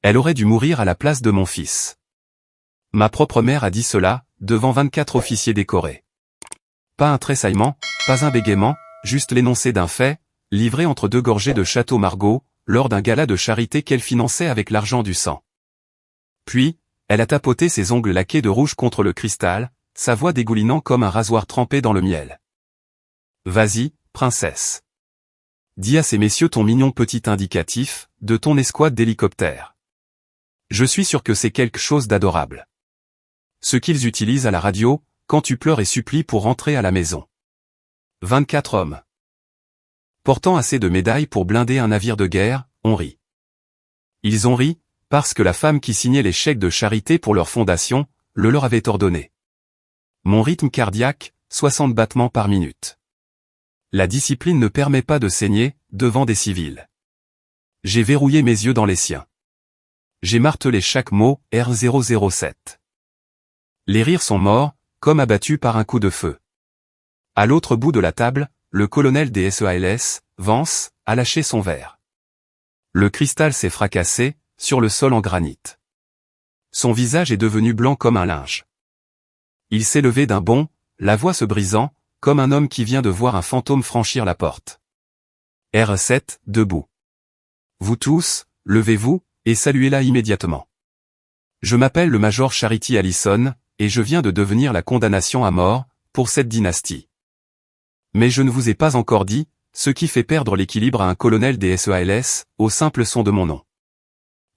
Elle aurait dû mourir à la place de mon fils. Ma propre mère a dit cela, devant 24 officiers décorés. Pas un tressaillement, pas un bégaiement, juste l'énoncé d'un fait, livré entre deux gorgées de Château Margaux, lors d'un gala de charité qu'elle finançait avec l'argent du sang. Puis, elle a tapoté ses ongles laqués de rouge contre le cristal, sa voix dégoulinant comme un rasoir trempé dans le miel. « Vas-y, princesse. Dis à ces messieurs ton mignon petit indicatif, de ton escouade d'hélicoptères. Je suis sûr que c'est quelque chose d'adorable. Ce qu'ils utilisent à la radio, quand tu pleures et supplies pour rentrer à la maison. 24 hommes. Portant assez de médailles pour blinder un navire de guerre, on rit. Ils ont ri, parce que la femme qui signait les chèques de charité pour leur fondation, le leur avait ordonné. Mon rythme cardiaque, 60 battements par minute. La discipline ne permet pas de saigner, devant des civils. J'ai verrouillé mes yeux dans les siens. J'ai martelé chaque mot, R007. Les rires sont morts, comme abattus par un coup de feu. À l'autre bout de la table, le colonel des SEALS, Vance, a lâché son verre. Le cristal s'est fracassé, sur le sol en granit. Son visage est devenu blanc comme un linge. Il s'est levé d'un bond, la voix se brisant, comme un homme qui vient de voir un fantôme franchir la porte. R7, debout. Vous tous, levez-vous, et saluez-la immédiatement. Je m'appelle le Major Charity Allison, et je viens de devenir la condamnation à mort, pour cette dynastie. Mais je ne vous ai pas encore dit, ce qui fait perdre l'équilibre à un colonel des SEALS, au simple son de mon nom.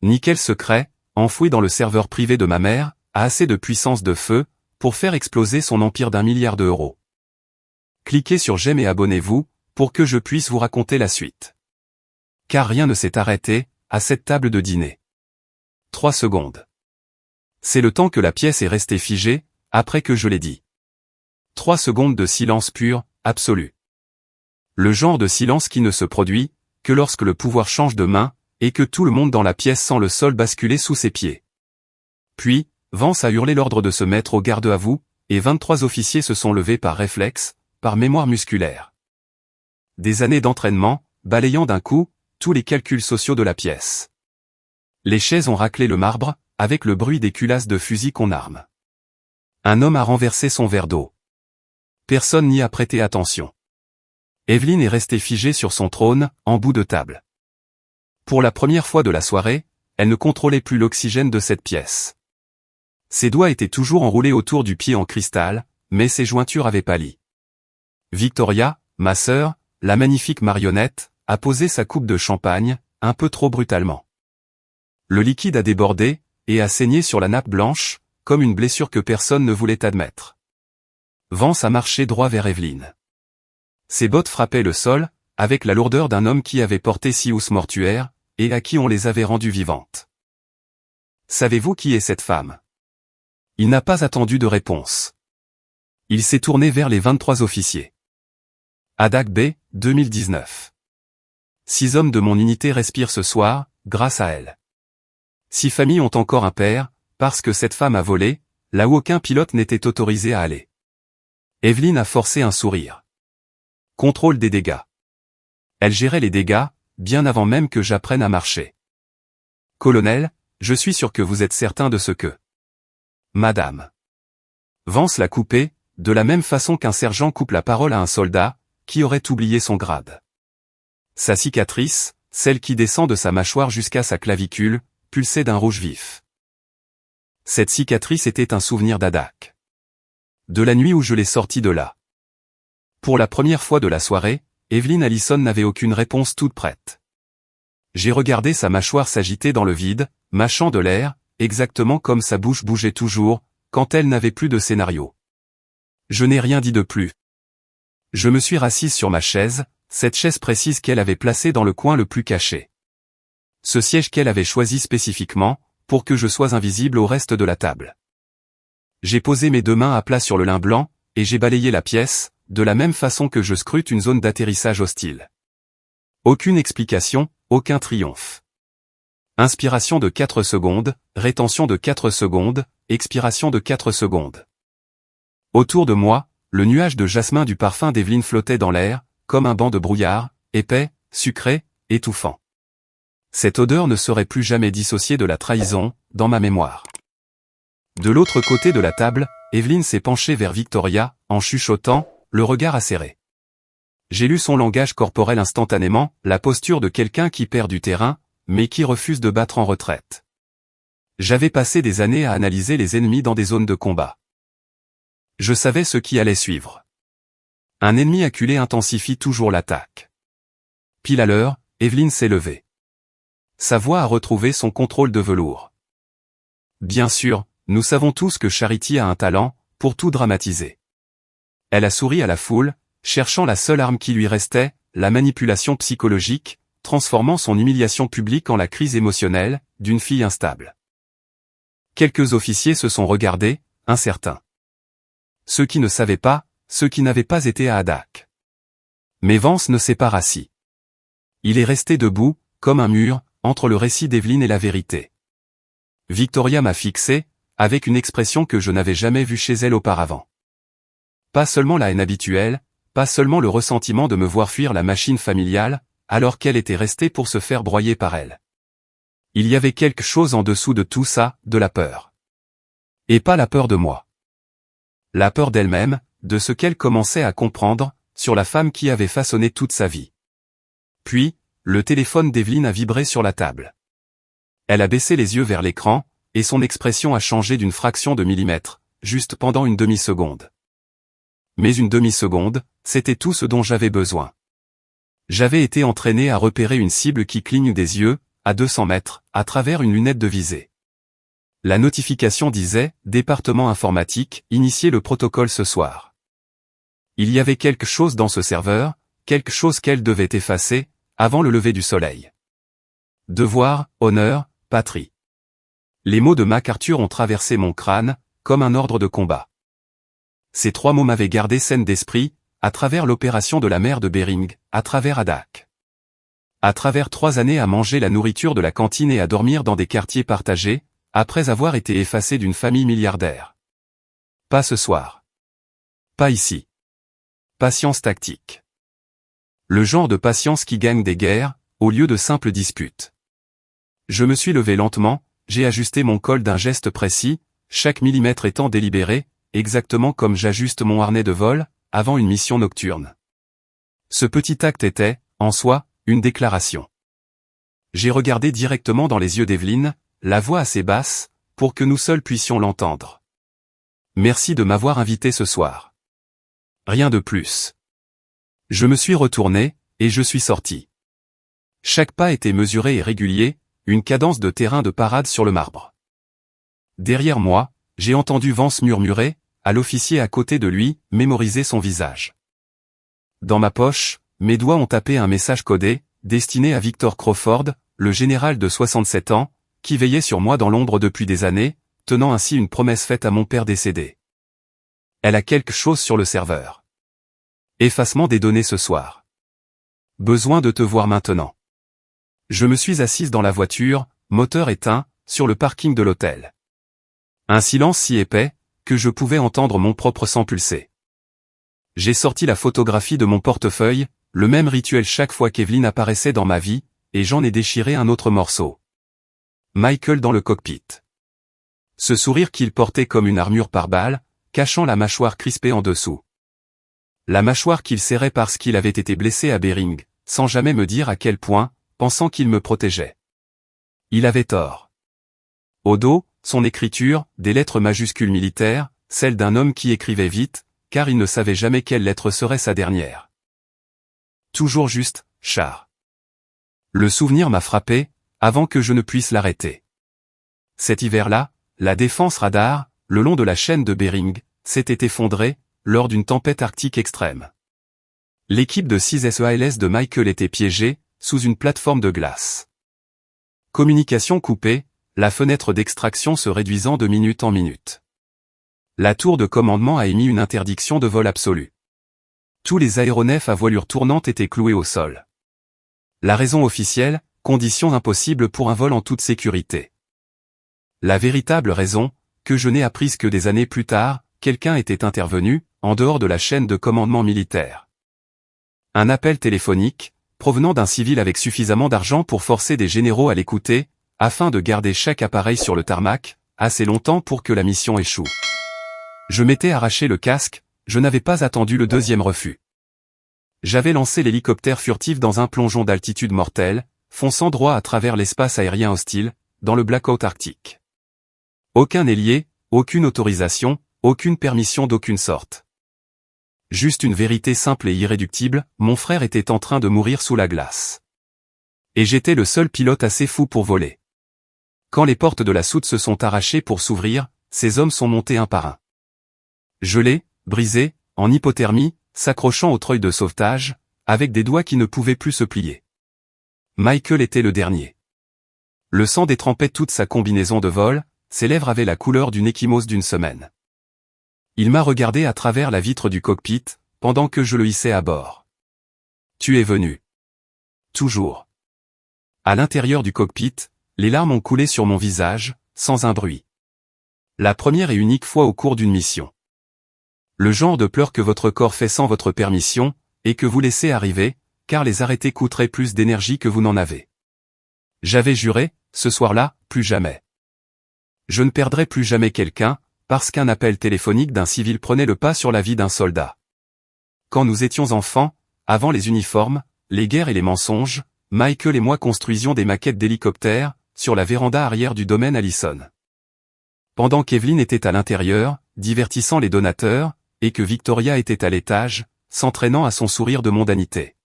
Nickel secret, enfoui dans le serveur privé de ma mère, a assez de puissance de feu, pour faire exploser son empire d'1 milliard d'euros. Cliquez sur j'aime et abonnez-vous, pour que je puisse vous raconter la suite. Car rien ne s'est arrêté, à cette table de dîner. 3 secondes. C'est le temps que la pièce est restée figée, après que je l'ai dit. 3 secondes de silence pur, absolu. Le genre de silence qui ne se produit, que lorsque le pouvoir change de main, et que tout le monde dans la pièce sent le sol basculer sous ses pieds. Puis, Vance a hurlé l'ordre de se mettre au garde à vous, et 23 officiers se sont levés par réflexe, par mémoire musculaire. Des années d'entraînement, balayant d'un coup, tous les calculs sociaux de la pièce. Les chaises ont raclé le marbre, avec le bruit des culasses de fusil qu'on arme. Un homme a renversé son verre d'eau. Personne n'y a prêté attention. Evelyne est restée figée sur son trône, en bout de table. Pour la première fois de la soirée, elle ne contrôlait plus l'oxygène de cette pièce. Ses doigts étaient toujours enroulés autour du pied en cristal, mais ses jointures avaient pâli. Victoria, ma sœur, la magnifique marionnette, a posé sa coupe de champagne, un peu trop brutalement. Le liquide a débordé, et a saigné sur la nappe blanche, comme une blessure que personne ne voulait admettre. Vance a marché droit vers Evelyne. Ses bottes frappaient le sol, avec la lourdeur d'un homme qui avait porté 6 housses mortuaires, et à qui on les avait rendues vivantes. Savez-vous qui est cette femme? Il n'a pas attendu de réponse. Il s'est tourné vers les 23 officiers. Adak B, 2019. 6 hommes de mon unité respirent ce soir, grâce à elle. 6 familles ont encore un père, parce que cette femme a volé, là où aucun pilote n'était autorisé à aller. Evelyne a forcé un sourire. Contrôle des dégâts. Elle gérait les dégâts, bien avant même que j'apprenne à marcher. Colonel, je suis sûr que vous êtes certain de ce que... Madame. Vance l'a coupé, de la même façon qu'un sergent coupe la parole à un soldat, qui aurait oublié son grade. Sa cicatrice, celle qui descend de sa mâchoire jusqu'à sa clavicule, pulsait d'un rouge vif. Cette cicatrice était un souvenir d'Adak. De la nuit où je l'ai sorti de là. Pour la première fois de la soirée, Evelyne Allison n'avait aucune réponse toute prête. J'ai regardé sa mâchoire s'agiter dans le vide, mâchant de l'air, exactement comme sa bouche bougeait toujours, quand elle n'avait plus de scénario. Je n'ai rien dit de plus. Je me suis rassise sur ma chaise, cette chaise précise qu'elle avait placée dans le coin le plus caché. Ce siège qu'elle avait choisi spécifiquement, pour que je sois invisible au reste de la table. J'ai posé mes 2 mains à plat sur le lin blanc, et j'ai balayé la pièce, de la même façon que je scrute une zone d'atterrissage hostile. Aucune explication, aucun triomphe. Inspiration de 4 secondes, rétention de 4 secondes, expiration de 4 secondes. Autour de moi, le nuage de jasmin du parfum d'Evelyne flottait dans l'air, comme un banc de brouillard, épais, sucré, étouffant. Cette odeur ne serait plus jamais dissociée de la trahison, dans ma mémoire. De l'autre côté de la table, Evelyn s'est penchée vers Victoria, en chuchotant, le regard acéré. J'ai lu son langage corporel instantanément, la posture de quelqu'un qui perd du terrain, mais qui refuse de battre en retraite. J'avais passé des années à analyser les ennemis dans des zones de combat. Je savais ce qui allait suivre. Un ennemi acculé intensifie toujours l'attaque. Pile à l'heure, Evelyn s'est levée. Sa voix a retrouvé son contrôle de velours. Bien sûr, nous savons tous que Charity a un talent, pour tout dramatiser. Elle a souri à la foule, cherchant la seule arme qui lui restait, la manipulation psychologique, transformant son humiliation publique en la crise émotionnelle, d'une fille instable. Quelques officiers se sont regardés, incertains. Ceux qui ne savaient pas, ceux qui n'avaient pas été à Adak. Mais Vance ne s'est pas rassis. Il est resté debout, comme un mur, entre le récit d'Evelyn et la vérité. Victoria m'a fixé, avec une expression que je n'avais jamais vue chez elle auparavant. Pas seulement la haine habituelle, pas seulement le ressentiment de me voir fuir la machine familiale, alors qu'elle était restée pour se faire broyer par elle. Il y avait quelque chose en dessous de tout ça, de la peur. Et pas la peur de moi. La peur d'elle-même, de ce qu'elle commençait à comprendre, sur la femme qui avait façonné toute sa vie. Puis, le téléphone d'Evelyn a vibré sur la table. Elle a baissé les yeux vers l'écran, et son expression a changé d'une fraction de millimètre, juste pendant une demi-seconde. Mais une demi-seconde, c'était tout ce dont j'avais besoin. J'avais été entraîné à repérer une cible qui cligne des yeux, à 200 mètres, à travers une lunette de visée. La notification disait « Département informatique, initiez le protocole ce soir ». Il y avait quelque chose dans ce serveur, quelque chose qu'elle devait effacer, avant le lever du soleil. Devoir, honneur, patrie. Les mots de MacArthur ont traversé mon crâne, comme un ordre de combat. Ces 3 mots m'avaient gardé saine d'esprit, à travers l'opération de la mer de Bering, à travers Adak. À travers 3 années à manger la nourriture de la cantine et à dormir dans des quartiers partagés, après avoir été effacé d'une famille milliardaire. Pas ce soir. Pas ici. Patience tactique. Le genre de patience qui gagne des guerres, au lieu de simples disputes. Je me suis levé lentement, j'ai ajusté mon col d'un geste précis, chaque millimètre étant délibéré, exactement comme j'ajuste mon harnais de vol, avant une mission nocturne. Ce petit acte était, en soi, une déclaration. J'ai regardé directement dans les yeux d'Evelyn, la voix assez basse, pour que nous seuls puissions l'entendre. Merci de m'avoir invité ce soir. Rien de plus. Je me suis retourné, et je suis sorti. Chaque pas était mesuré et régulier, une cadence de terrain de parade sur le marbre. Derrière moi, j'ai entendu Vance murmurer, à l'officier à côté de lui, mémoriser son visage. Dans ma poche, mes doigts ont tapé un message codé, destiné à Victor Crawford, le général de 67 ans, qui veillait sur moi dans l'ombre depuis des années, tenant ainsi une promesse faite à mon père décédé. Elle a quelque chose sur le serveur. Effacement des données ce soir. Besoin de te voir maintenant. Je me suis assise dans la voiture, moteur éteint, sur le parking de l'hôtel. Un silence si épais, que je pouvais entendre mon propre sang pulser. J'ai sorti la photographie de mon portefeuille, le même rituel chaque fois qu'Evelyn apparaissait dans ma vie, et j'en ai déchiré un autre morceau. Michael dans le cockpit. Ce sourire qu'il portait comme une armure par balle, cachant la mâchoire crispée en dessous. La mâchoire qu'il serrait parce qu'il avait été blessé à Bering, sans jamais me dire à quel point, pensant qu'il me protégeait. Il avait tort. Au dos, son écriture, des lettres majuscules militaires, celle d'un homme qui écrivait vite, car il ne savait jamais quelle lettre serait sa dernière. Toujours juste, Char. Le souvenir m'a frappé, avant que je ne puisse l'arrêter. Cet hiver-là, la défense radar, le long de la chaîne de Bering, s'était effondrée, lors d'une tempête arctique extrême. L'équipe de 6 SEALS de Michael était piégée, sous une plateforme de glace. Communication coupée, la fenêtre d'extraction se réduisant de minute en minute. La tour de commandement a émis une interdiction de vol absolue. Tous les aéronefs à voilure tournante étaient cloués au sol. La raison officielle, condition impossible pour un vol en toute sécurité. La véritable raison, que je n'ai apprise que des années plus tard, quelqu'un était intervenu, en dehors de la chaîne de commandement militaire. Un appel téléphonique, provenant d'un civil avec suffisamment d'argent pour forcer des généraux à l'écouter, afin de garder chaque appareil sur le tarmac, assez longtemps pour que la mission échoue. Je m'étais arraché le casque, je n'avais pas attendu le deuxième refus. J'avais lancé l'hélicoptère furtif dans un plongeon d'altitude mortel, fonçant droit à travers l'espace aérien hostile, dans le blackout arctique. Aucun ailier, aucune autorisation, aucune permission d'aucune sorte. Juste une vérité simple et irréductible, mon frère était en train de mourir sous la glace. Et j'étais le seul pilote assez fou pour voler. Quand les portes de la soute se sont arrachées pour s'ouvrir, ces hommes sont montés un par un. Gelés, brisés, en hypothermie, s'accrochant au treuil de sauvetage, avec des doigts qui ne pouvaient plus se plier. Michael était le dernier. Le sang détrempait toute sa combinaison de vol, ses lèvres avaient la couleur d'une échymose d'une semaine. Il m'a regardé à travers la vitre du cockpit, pendant que je le hissais à bord. Tu es venu. Toujours. À l'intérieur du cockpit, les larmes ont coulé sur mon visage, sans un bruit. La première et unique fois au cours d'une mission. Le genre de pleurs que votre corps fait sans votre permission, et que vous laissez arriver, car les arrêter coûterait plus d'énergie que vous n'en avez. J'avais juré, ce soir-là, plus jamais. Je ne perdrai plus jamais quelqu'un, parce qu'un appel téléphonique d'un civil prenait le pas sur la vie d'un soldat. Quand nous étions enfants, avant les uniformes, les guerres et les mensonges, Michael et moi construisions des maquettes d'hélicoptères, sur la véranda arrière du domaine Allison. Pendant qu'Evelyn était à l'intérieur, divertissant les donateurs, et que Victoria était à l'étage, s'entraînant à son sourire de mondanité.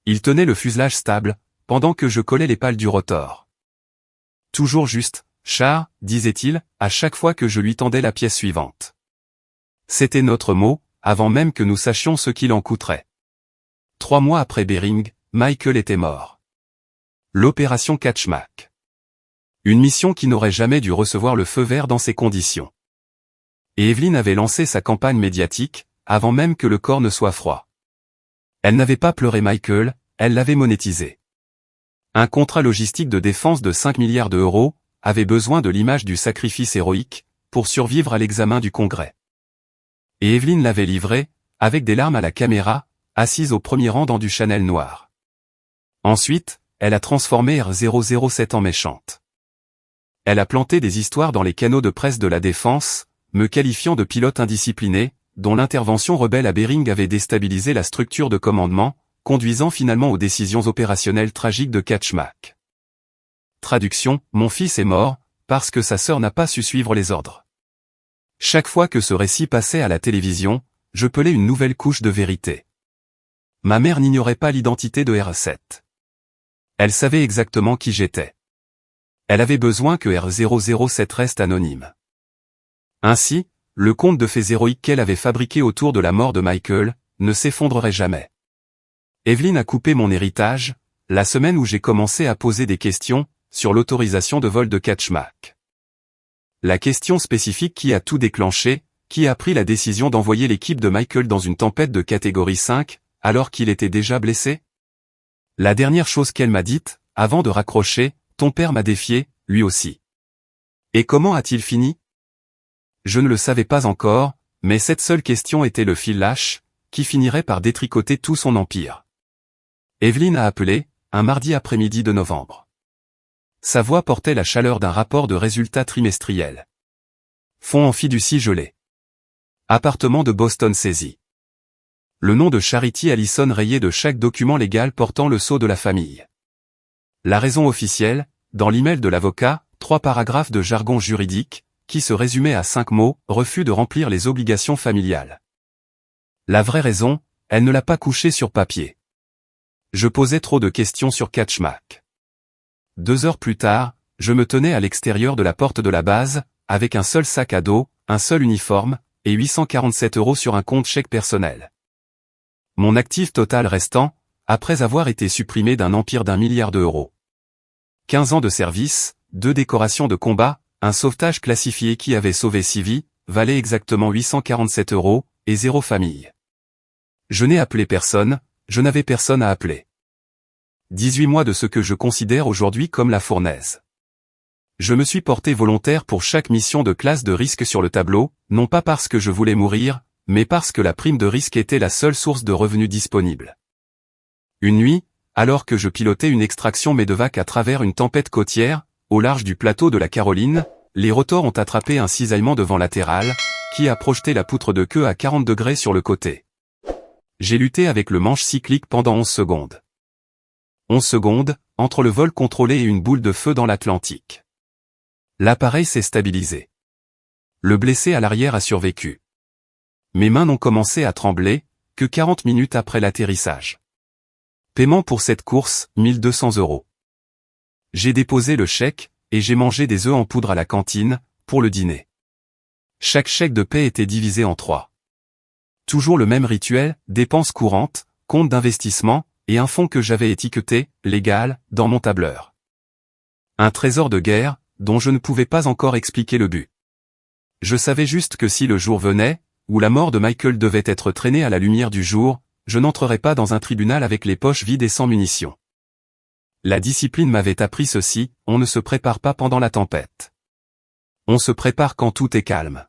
Il tenait le fuselage stable, pendant que je collais les pales du rotor. Toujours juste, char, disait-il, à chaque fois que je lui tendais la pièce suivante. C'était notre mot, avant même que nous sachions ce qu'il en coûterait. 3 mois après Bering, Michael était mort. L'opération Catchmack. Une mission qui n'aurait jamais dû recevoir le feu vert dans ces conditions. Et Evelyn avait lancé sa campagne médiatique, avant même que le corps ne soit froid. Elle n'avait pas pleuré Michael, elle l'avait monétisé. Un contrat logistique de défense de 5 milliards d'euros avait besoin de l'image du sacrifice héroïque pour survivre à l'examen du Congrès. Et Evelyn l'avait livré, avec des larmes à la caméra, assise au premier rang dans du Chanel noir. Ensuite, elle a transformé R007 en méchante. Elle a planté des histoires dans les canaux de presse de la défense, me qualifiant de pilote indiscipliné, dont l'intervention rebelle à Bering avait déstabilisé la structure de commandement, conduisant finalement aux décisions opérationnelles tragiques de Catchmack. Traduction, mon fils est mort, parce que sa sœur n'a pas su suivre les ordres. Chaque fois que ce récit passait à la télévision, je pelais une nouvelle couche de vérité. Ma mère n'ignorait pas l'identité de R7. Elle savait exactement qui j'étais. Elle avait besoin que R007 reste anonyme. Ainsi, le conte de fées héroïques qu'elle avait fabriqué autour de la mort de Michael, ne s'effondrerait jamais. Evelyn a coupé mon héritage, la semaine où j'ai commencé à poser des questions, sur l'autorisation de vol de Catchmack. La question spécifique qui a tout déclenché, qui a pris la décision d'envoyer l'équipe de Michael dans une tempête de catégorie 5, alors qu'il était déjà blessé? La dernière chose qu'elle m'a dite, avant de raccrocher, ton père m'a défié, lui aussi. Et comment a-t-il fini? Je ne le savais pas encore, mais cette seule question était le fil lâche, qui finirait par détricoter tout son empire. Evelyn a appelé, un mardi après-midi de novembre. Sa voix portait la chaleur d'un rapport de résultats trimestriels. Fonds en fiducie gelé. Appartement de Boston saisi. Le nom de Charity Allison rayé de chaque document légal portant le sceau de la famille. La raison officielle, dans l'email de l'avocat, 3 paragraphes de jargon juridique, qui se résumait à 5 mots, refus de remplir les obligations familiales. La vraie raison, elle ne l'a pas couché sur papier. Je posais trop de questions sur Catchmack. 2 heures plus tard, je me tenais à l'extérieur de la porte de la base, avec un seul sac à dos, un seul uniforme, et 847 € sur un compte chèque personnel. Mon actif total restant, après avoir été supprimé d'un empire d'1 milliard d'euros. 15 ans de service, 2 décorations de combat, un sauvetage classifié qui avait sauvé 6 vies, valait exactement 847 €, et 0 famille. Je n'ai appelé personne, je n'avais personne à appeler. 18 mois de ce que je considère aujourd'hui comme la fournaise. Je me suis porté volontaire pour chaque mission de classe de risque sur le tableau, non pas parce que je voulais mourir, mais parce que la prime de risque était la seule source de revenus disponible. Une nuit, alors que je pilotais une extraction Medevac à travers une tempête côtière, au large du plateau de la Caroline, les rotors ont attrapé un cisaillement de vent latéral, qui a projeté la poutre de queue à 40 degrés sur le côté. J'ai lutté avec le manche cyclique pendant 11 secondes. 11 secondes, entre le vol contrôlé et une boule de feu dans l'Atlantique. L'appareil s'est stabilisé. Le blessé à l'arrière a survécu. Mes mains n'ont commencé à trembler que 40 minutes après l'atterrissage. Paiement pour cette course, 1200 €. J'ai déposé le chèque, et j'ai mangé des œufs en poudre à la cantine, pour le dîner. Chaque chèque de paie était divisé en 3. Toujours le même rituel, dépenses courantes, compte d'investissement, et un fonds que j'avais étiqueté, légal, dans mon tableur. Un trésor de guerre, dont je ne pouvais pas encore expliquer le but. Je savais juste que si le jour venait, où la mort de Michael devait être traînée à la lumière du jour, je n'entrerais pas dans un tribunal avec les poches vides et sans munitions. La discipline m'avait appris ceci, on ne se prépare pas pendant la tempête. On se prépare quand tout est calme.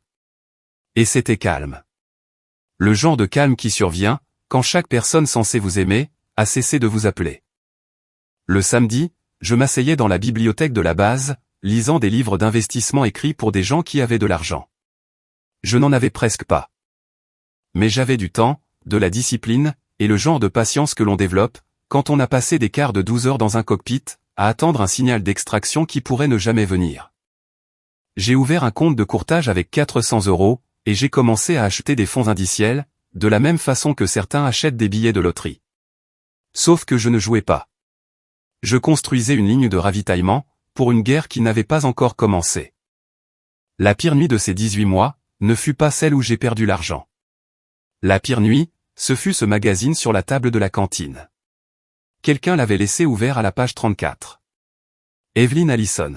Et c'était calme. Le genre de calme qui survient, quand chaque personne censée vous aimer, a cessé de vous appeler. Le samedi, je m'asseyais dans la bibliothèque de la base, lisant des livres d'investissement écrits pour des gens qui avaient de l'argent. Je n'en avais presque pas. Mais j'avais du temps, de la discipline, et le genre de patience que l'on développe, quand on a passé des quarts de 12 heures dans un cockpit, à attendre un signal d'extraction qui pourrait ne jamais venir. J'ai ouvert un compte de courtage avec 400 €, et j'ai commencé à acheter des fonds indiciels, de la même façon que certains achètent des billets de loterie. Sauf que je ne jouais pas. Je construisais une ligne de ravitaillement, pour une guerre qui n'avait pas encore commencé. La pire nuit de ces 18 mois, ne fut pas celle où j'ai perdu l'argent. La pire nuit, ce fut ce magazine sur la table de la cantine. Quelqu'un l'avait laissé ouvert à la page 34. Evelyn Allison.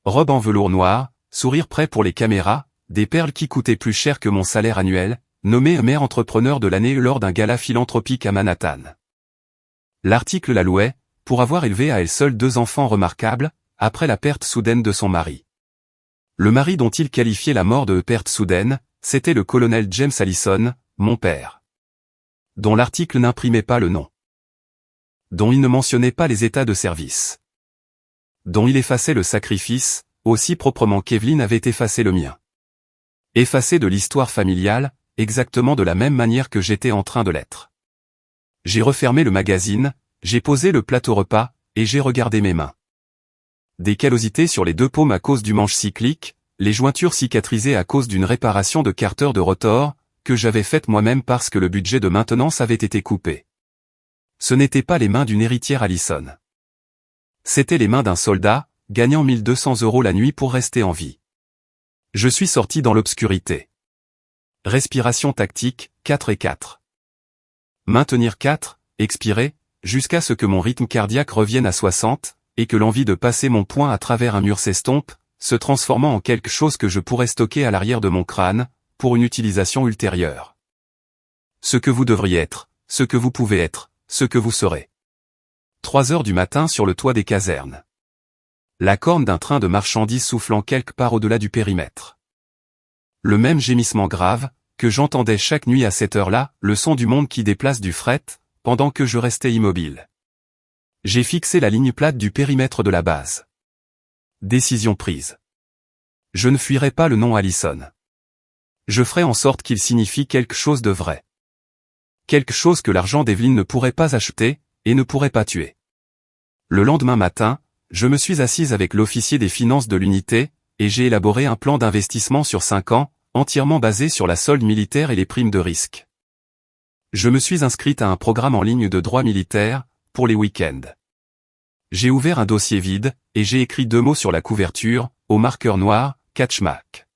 Robe en velours noir, sourire prêt pour les caméras, des perles qui coûtaient plus cher que mon salaire annuel, nommé maire entrepreneur de l'année lors d'un gala philanthropique à Manhattan. L'article la louait, pour avoir élevé à elle seule 2 enfants remarquables, après la perte soudaine de son mari. Le mari dont il qualifiait la mort de perte soudaine, c'était le colonel James Allison, mon père. Dont l'article n'imprimait pas le nom. Dont il ne mentionnait pas les états de service. Dont il effaçait le sacrifice, aussi proprement qu'Evelyn avait effacé le mien. Effacé de l'histoire familiale, exactement de la même manière que j'étais en train de l'être. J'ai refermé le magazine, j'ai posé le plateau repas, et j'ai regardé mes mains. Des callosités sur les 2 paumes à cause du manche cyclique, les jointures cicatrisées à cause d'une réparation de carter de rotor, que j'avais faite moi-même parce que le budget de maintenance avait été coupé. Ce n'étaient pas les mains d'une héritière Allison. C'étaient les mains d'un soldat, gagnant 1200 € la nuit pour rester en vie. Je suis sorti dans l'obscurité. Respiration tactique, 4 et 4. Maintenir 4, expirer, jusqu'à ce que mon rythme cardiaque revienne à 60, et que l'envie de passer mon poing à travers un mur s'estompe, se transformant en quelque chose que je pourrais stocker à l'arrière de mon crâne, pour une utilisation ultérieure. Ce que vous devriez être, ce que vous pouvez être, ce que vous serez. 3 heures du matin sur le toit des casernes. La corne d'un train de marchandises soufflant quelque part au-delà du périmètre. Le même gémissement grave, que j'entendais chaque nuit à cette heure-là, le son du monde qui déplace du fret, pendant que je restais immobile. J'ai fixé la ligne plate du périmètre de la base. Décision prise. Je ne fuirai pas le nom Allison. Je ferai en sorte qu'il signifie quelque chose de vrai. Quelque chose que l'argent d'Evelyn ne pourrait pas acheter, et ne pourrait pas tuer. Le lendemain matin, je me suis assise avec l'officier des finances de l'unité, et j'ai élaboré un plan d'investissement sur 5 ans, entièrement basé sur la solde militaire et les primes de risque. Je me suis inscrite à un programme en ligne de droit militaire, pour les week-ends. J'ai ouvert un dossier vide, et j'ai écrit 2 mots sur la couverture, au marqueur noir, Catchmack.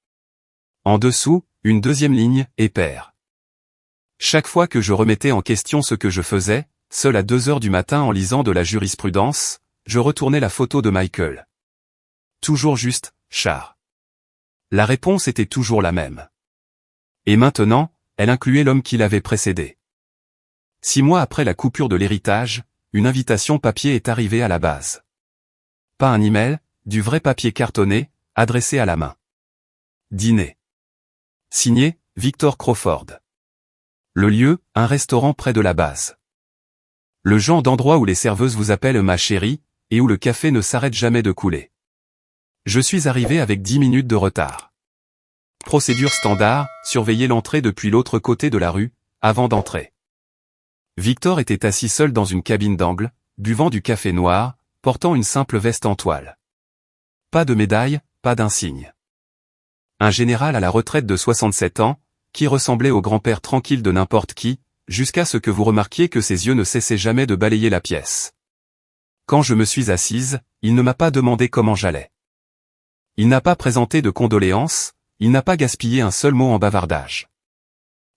En dessous, une 2e ligne, et pair. Chaque fois que je remettais en question ce que je faisais, seul à 2 heures du matin en lisant de la jurisprudence, je retournais la photo de Michael. Toujours juste, char. La réponse était toujours la même. Et maintenant, elle incluait l'homme qui l'avait précédé. 6 mois après la coupure de l'héritage, une invitation papier est arrivée à la base. Pas un email, du vrai papier cartonné, adressé à la main. Dîner. Signé, Victor Crawford. Le lieu, un restaurant près de la base. Le genre d'endroit où les serveuses vous appellent ma chérie, et où le café ne s'arrête jamais de couler. Je suis arrivé avec 10 minutes de retard. Procédure standard, surveiller l'entrée depuis l'autre côté de la rue, avant d'entrer. Victor était assis seul dans une cabine d'angle, buvant du café noir, portant une simple veste en toile. Pas de médaille, pas d'insigne. Un général à la retraite de 67 ans, qui ressemblait au grand-père tranquille de n'importe qui, jusqu'à ce que vous remarquiez que ses yeux ne cessaient jamais de balayer la pièce. Quand je me suis assise, il ne m'a pas demandé comment j'allais. Il n'a pas présenté de condoléances, il n'a pas gaspillé un seul mot en bavardage.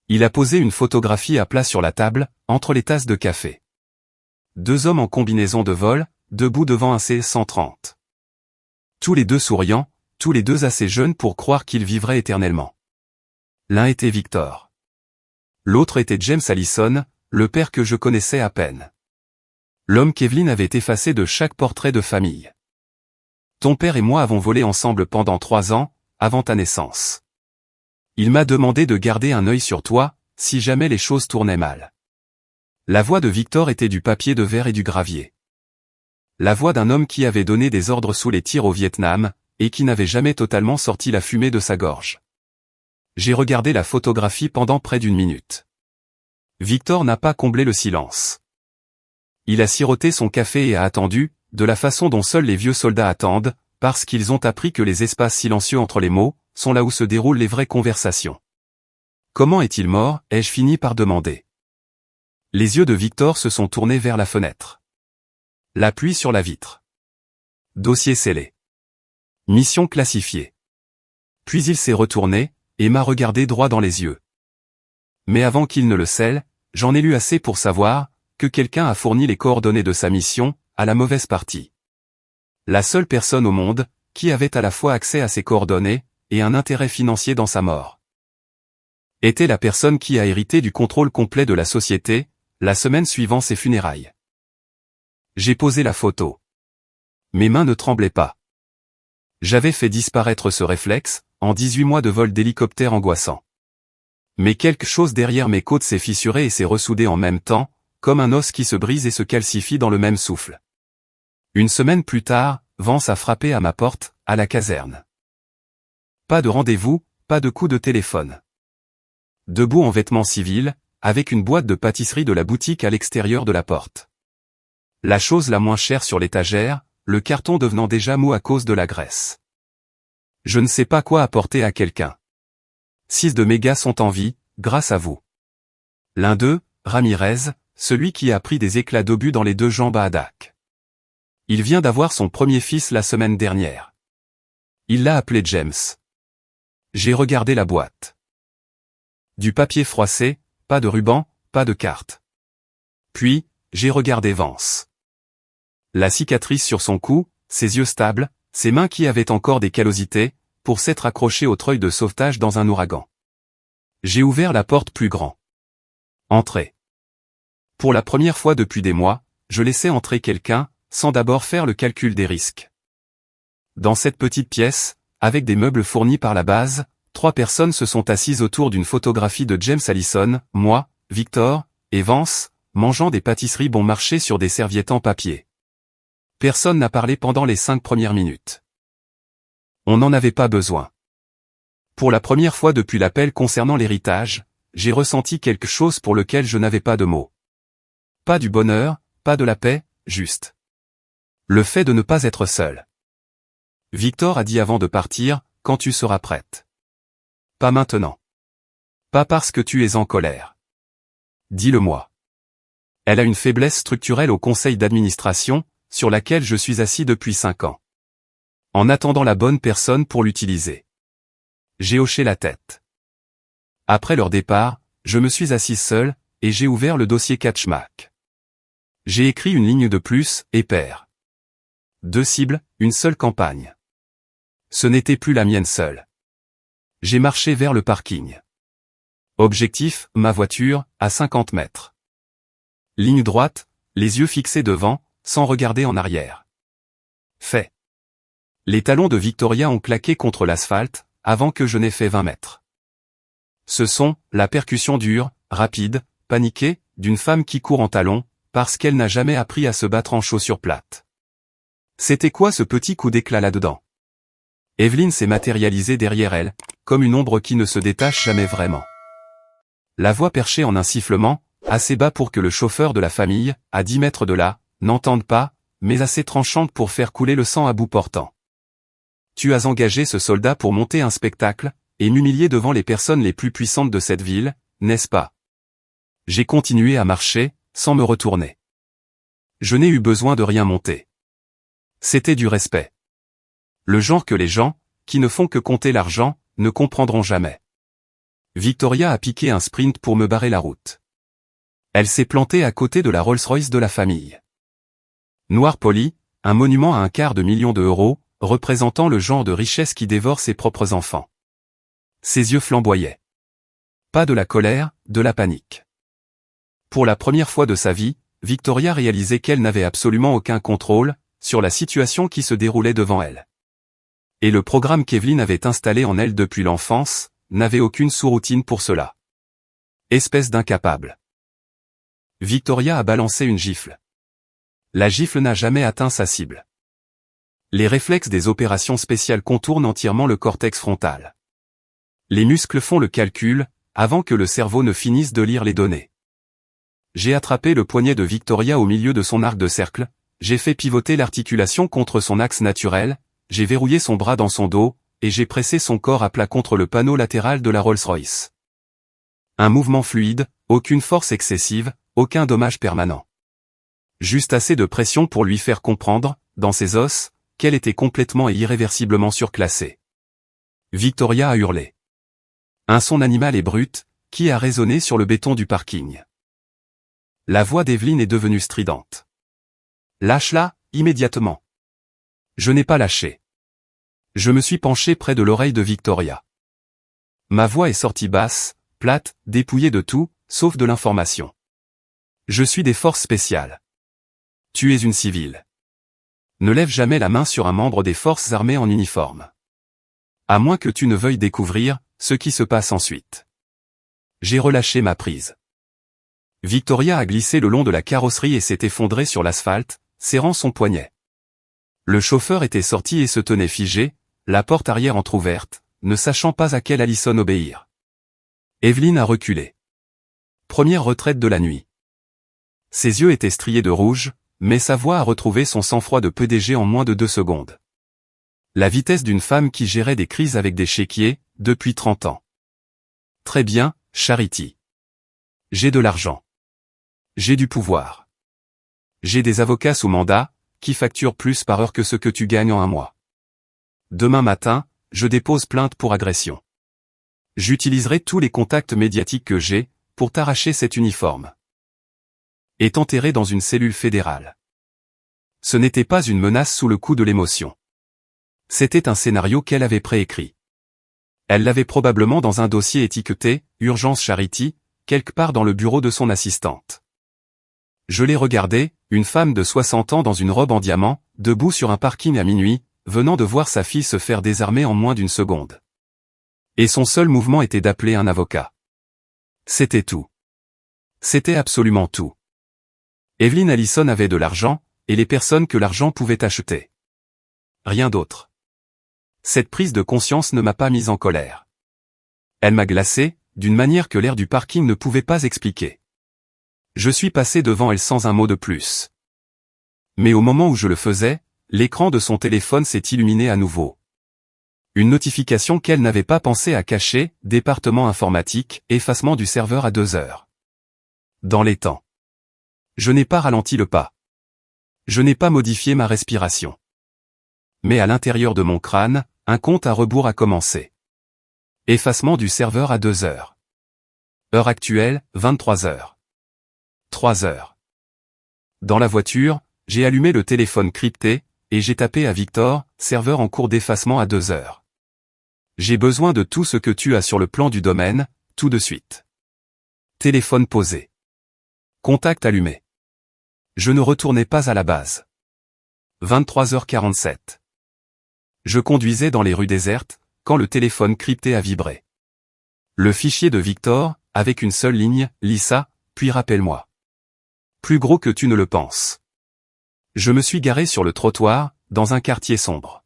Il a posé une photographie à plat sur la table, entre les tasses de café. Deux hommes en combinaison de vol, debout devant un C-130. Tous les deux souriants, tous les deux assez jeunes pour croire qu'ils vivraient éternellement. L'un était Victor. L'autre était James Allison, le père que je connaissais à peine. L'homme qu'Evelyn avait effacé de chaque portrait de famille. Ton père et moi avons volé ensemble pendant 3 ans, avant ta naissance. Il m'a demandé de garder un œil sur toi, si jamais les choses tournaient mal. La voix de Victor était du papier de verre et du gravier. La voix d'un homme qui avait donné des ordres sous les tirs au Vietnam, et qui n'avait jamais totalement sorti la fumée de sa gorge. J'ai regardé la photographie pendant près d'1 minute. Victor n'a pas comblé le silence. Il a siroté son café et a attendu, de la façon dont seuls les vieux soldats attendent, parce qu'ils ont appris que les espaces silencieux entre les mots, sont là où se déroulent les vraies conversations. Comment est-il mort, ai-je fini par demander. Les yeux de Victor se sont tournés vers la fenêtre. La pluie sur la vitre. Dossier scellé. Mission classifiée. Puis il s'est retourné, et m'a regardé droit dans les yeux. Mais avant qu'il ne le scelle, j'en ai lu assez pour savoir, que quelqu'un a fourni les coordonnées de sa mission, à la mauvaise partie. La seule personne au monde, qui avait à la fois accès à ses coordonnées, et un intérêt financier dans sa mort. Était la personne qui a hérité du contrôle complet de la société, la semaine suivant ses funérailles. J'ai posé la photo. Mes mains ne tremblaient pas. J'avais fait disparaître ce réflexe, en 18 mois de vol d'hélicoptère angoissant. Mais quelque chose derrière mes côtes s'est fissuré et s'est ressoudé en même temps, comme un os qui se brise et se calcifie dans le même souffle. Une semaine plus tard, Vance a frappé à ma porte, à la caserne. Pas de rendez-vous, pas de coup de téléphone. Debout en vêtements civils, avec une boîte de pâtisserie de la boutique à l'extérieur de la porte. La chose la moins chère sur l'étagère, le carton devenant déjà mou à cause de la graisse. Je ne sais pas quoi apporter à quelqu'un. 6 de mes gars sont en vie, grâce à vous. L'un d'eux, Ramirez, celui qui a pris des éclats d'obus dans les 2 jambes à Adak. Il vient d'avoir son premier fils la semaine dernière. Il l'a appelé James. J'ai regardé la boîte. Du papier froissé, pas de ruban, pas de carte. Puis, j'ai regardé Vance. La cicatrice sur son cou, ses yeux stables, ses mains qui avaient encore des callosités, pour s'être accrochées au treuil de sauvetage dans un ouragan. J'ai ouvert la porte plus grand. Entrez. Pour la première fois depuis des mois, je laissais entrer quelqu'un, sans d'abord faire le calcul des risques. Dans cette petite pièce, avec des meubles fournis par la base, 3 personnes se sont assises autour d'une photographie de James Allison, moi, Victor, et Vance, mangeant des pâtisseries bon marché sur des serviettes en papier. Personne n'a parlé pendant les 5 premières minutes. On n'en avait pas besoin. Pour la première fois depuis l'appel concernant l'héritage, j'ai ressenti quelque chose pour lequel je n'avais pas de mots. Pas du bonheur, pas de la paix, juste. Le fait de ne pas être seul. Victor a dit avant de partir, quand tu seras prête. Pas maintenant. Pas parce que tu es en colère. Dis-le-moi. Elle a une faiblesse structurelle au conseil d'administration, sur laquelle je suis assis depuis 5 ans. En attendant la bonne personne pour l'utiliser. J'ai hoché la tête. Après leur départ, je me suis assis seul, et j'ai ouvert le dossier Catchmack. J'ai écrit une ligne de plus, et pair. 2 cibles, une seule campagne. Ce n'était plus la mienne seule. J'ai marché vers le parking. Objectif, ma voiture, à 50 mètres. Ligne droite, les yeux fixés devant, sans regarder en arrière. Fait. Les talons de Victoria ont claqué contre l'asphalte, avant que je n'ai fait 20 mètres. Ce son, la percussion dure, rapide, paniquée, d'une femme qui court en talons, parce qu'elle n'a jamais appris à se battre en chaussures plates. C'était quoi ce petit coup d'éclat là-dedans? Evelyne s'est matérialisée derrière elle, comme une ombre qui ne se détache jamais vraiment. La voix perchée en un sifflement, assez bas pour que le chauffeur de la famille, à 10 mètres de là, n'entende pas, mais assez tranchante pour faire couler le sang à bout portant. Tu as engagé ce soldat pour monter un spectacle, et m'humilier devant les personnes les plus puissantes de cette ville, n'est-ce pas? J'ai continué à marcher, sans me retourner. Je n'ai eu besoin de rien monter. C'était du respect. Le genre que les gens, qui ne font que compter l'argent, ne comprendront jamais. Victoria a piqué un sprint pour me barrer la route. Elle s'est plantée à côté de la Rolls-Royce de la famille. Noir poli, un monument à $250 000, représentant le genre de richesse qui dévore ses propres enfants. Ses yeux flamboyaient. Pas de la colère, de la panique. Pour la première fois de sa vie, Victoria réalisait qu'elle n'avait absolument aucun contrôle sur la situation qui se déroulait devant elle. Et le programme qu'Evelyne avait installé en elle depuis l'enfance n'avait aucune sous-routine pour cela. Espèce d'incapable. Victoria a balancé une gifle. La gifle n'a jamais atteint sa cible. Les réflexes des opérations spéciales contournent entièrement le cortex frontal. Les muscles font le calcul, avant que le cerveau ne finisse de lire les données. J'ai attrapé le poignet de Victoria au milieu de son arc de cercle, j'ai fait pivoter l'articulation contre son axe naturel, j'ai verrouillé son bras dans son dos, et j'ai pressé son corps à plat contre le panneau latéral de la Rolls-Royce. Un mouvement fluide, aucune force excessive, aucun dommage permanent. Juste assez de pression pour lui faire comprendre, dans ses os, qu'elle était complètement et irréversiblement surclassée. Victoria a hurlé. Un son animal et brut, qui a résonné sur le béton du parking. La voix d'Evelyne est devenue stridente. Lâche-la, immédiatement. Je n'ai pas lâché. Je me suis penché près de l'oreille de Victoria. Ma voix est sortie basse, plate, dépouillée de tout, sauf de l'information. Je suis des forces spéciales. Tu es une civile. Ne lève jamais la main sur un membre des forces armées en uniforme. À moins que tu ne veuilles découvrir ce qui se passe ensuite. J'ai relâché ma prise. Victoria a glissé le long de la carrosserie et s'est effondrée sur l'asphalte, serrant son poignet. Le chauffeur était sorti et se tenait figé, la porte arrière entr'ouverte, ne sachant pas à quelle Allison obéir. Evelyne a reculé. Première retraite de la nuit. Ses yeux étaient striés de rouge, mais sa voix a retrouvé son sang-froid de PDG en moins de 2 secondes. La vitesse d'une femme qui gérait des crises avec des chéquiers, depuis 30 ans. Très bien, Charity. J'ai de l'argent. J'ai du pouvoir. J'ai des avocats sous mandat, qui facturent plus par heure que ce que tu gagnes en un mois. Demain matin, je dépose plainte pour agression. J'utiliserai tous les contacts médiatiques que j'ai, pour t'arracher cet uniforme. Et t'enterrer dans une cellule fédérale. Ce n'était pas une menace sous le coup de l'émotion. C'était un scénario qu'elle avait préécrit. Elle l'avait probablement dans un dossier étiqueté « Urgence Charity », quelque part dans le bureau de son assistante. Je l'ai regardée, une femme de 60 ans dans une robe en diamant, debout sur un parking à minuit, venant de voir sa fille se faire désarmer en moins d'une seconde. Et son seul mouvement était d'appeler un avocat. C'était tout. C'était absolument tout. Evelyne Allison avait de l'argent, et les personnes que l'argent pouvait acheter. Rien d'autre. Cette prise de conscience ne m'a pas mise en colère. Elle m'a glacé, d'une manière que l'air du parking ne pouvait pas expliquer. Je suis passé devant elle sans un mot de plus. Mais au moment où je le faisais, l'écran de son téléphone s'est illuminé à nouveau. Une notification qu'elle n'avait pas pensé à cacher, département informatique, effacement du serveur à 2 heures. Dans les temps. Je n'ai pas ralenti le pas. Je n'ai pas modifié ma respiration. Mais à l'intérieur de mon crâne, un compte à rebours a commencé. Effacement du serveur à 2 heures. Heure actuelle, 23 heures. 3 heures. Dans la voiture, j'ai allumé le téléphone crypté, et j'ai tapé à Victor, serveur en cours d'effacement à 2 heures. J'ai besoin de tout ce que tu as sur le plan du domaine, tout de suite. Téléphone posé. Contact allumé. Je ne retournais pas à la base. 23h47. Je conduisais dans les rues désertes, quand le téléphone crypté a vibré. Le fichier de Victor, avec une seule ligne, Lisa, puis rappelle-moi. Plus gros que tu ne le penses. Je me suis garé sur le trottoir, dans un quartier sombre.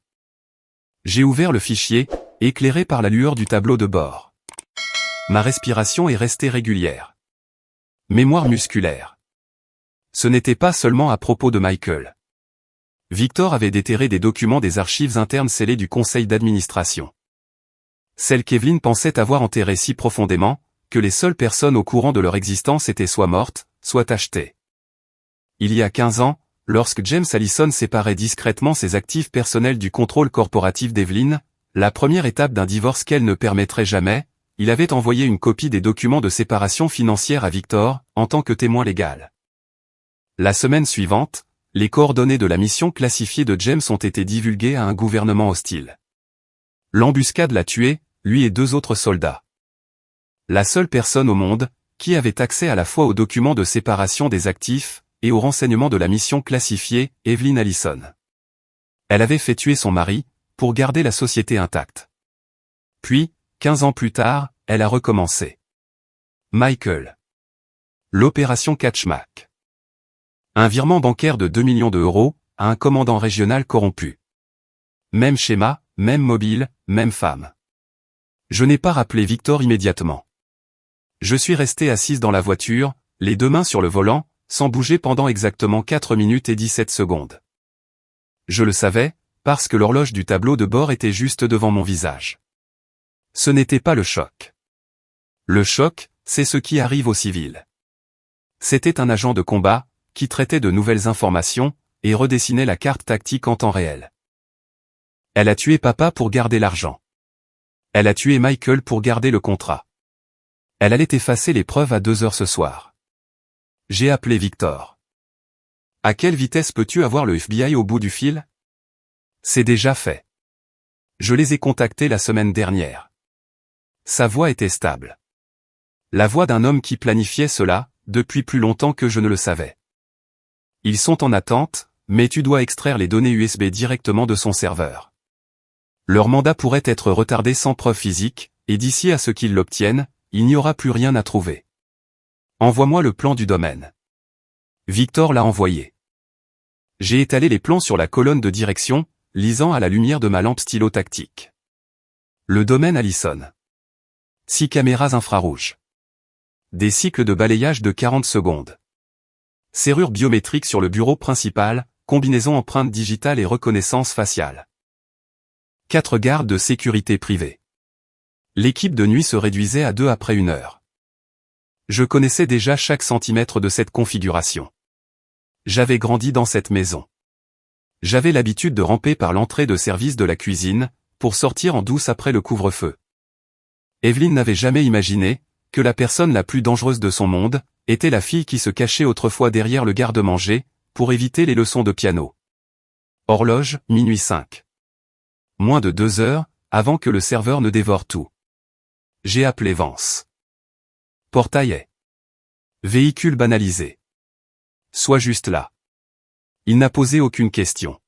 J'ai ouvert le fichier, éclairé par la lueur du tableau de bord. Ma respiration est restée régulière. Mémoire musculaire. Ce n'était pas seulement à propos de Michael. Victor avait déterré des documents des archives internes scellées du conseil d'administration. Celles qu'Evelyn pensait avoir enterrées si profondément, que les seules personnes au courant de leur existence étaient soit mortes, soit achetées. Il y a 15 ans, lorsque James Allison séparait discrètement ses actifs personnels du contrôle corporatif d'Evelyn, la première étape d'un divorce qu'elle ne permettrait jamais, il avait envoyé une copie des documents de séparation financière à Victor, en tant que témoin légal. La semaine suivante, les coordonnées de la mission classifiée de James ont été divulguées à un gouvernement hostile. L'embuscade l'a tué, lui et 2 autres soldats. La seule personne au monde, qui avait accès à la fois aux documents de séparation des actifs, et aux renseignements de la mission classifiée, Evelyn Allison. Elle avait fait tuer son mari, pour garder la société intacte. Puis, 15 ans plus tard, elle a recommencé. Michael. L'opération Catchmack. Un virement bancaire de 2 millions d'euros, à un commandant régional corrompu. Même schéma, même mobile, même femme. Je n'ai pas rappelé Victor immédiatement. Je suis resté assise dans la voiture, les 2 mains sur le volant, sans bouger pendant exactement 4 minutes et 17 secondes. Je le savais, parce que l'horloge du tableau de bord était juste devant mon visage. Ce n'était pas le choc. Le choc, c'est ce qui arrive aux civils. C'était un agent de combat, qui traitait de nouvelles informations, et redessinait la carte tactique en temps réel. Elle a tué papa pour garder l'argent. Elle a tué Michael pour garder le contrat. Elle allait effacer les preuves à 2 heures ce soir. J'ai appelé Victor. À quelle vitesse peux-tu avoir le FBI au bout du fil? C'est déjà fait. Je les ai contactés la semaine dernière. Sa voix était stable. La voix d'un homme qui planifiait cela, depuis plus longtemps que je ne le savais. Ils sont en attente, mais tu dois extraire les données USB directement de son serveur. Leur mandat pourrait être retardé sans preuve physique, et d'ici à ce qu'ils l'obtiennent, il n'y aura plus rien à trouver. Envoie-moi le plan du domaine. Victor l'a envoyé. J'ai étalé les plans sur la colonne de direction, lisant à la lumière de ma lampe stylo tactique. Le domaine Allison. 6 caméras infrarouges. Des cycles de balayage de 40 secondes. Serrure biométrique sur le bureau principal, combinaison empreinte digitale et reconnaissance faciale. 4 gardes de sécurité privés. L'équipe de nuit se réduisait à 2 après 1 heure. Je connaissais déjà chaque centimètre de cette configuration. J'avais grandi dans cette maison. J'avais l'habitude de ramper par l'entrée de service de la cuisine, pour sortir en douce après le couvre-feu. Evelyn n'avait jamais imaginé que la personne la plus dangereuse de son monde était la fille qui se cachait autrefois derrière le garde-manger, pour éviter les leçons de piano. Horloge, minuit 5. Moins de 2 heures, avant que le serveur ne dévore tout. J'ai appelé Vance. Portail est. Véhicule banalisé. Sois juste là. Il n'a posé aucune question.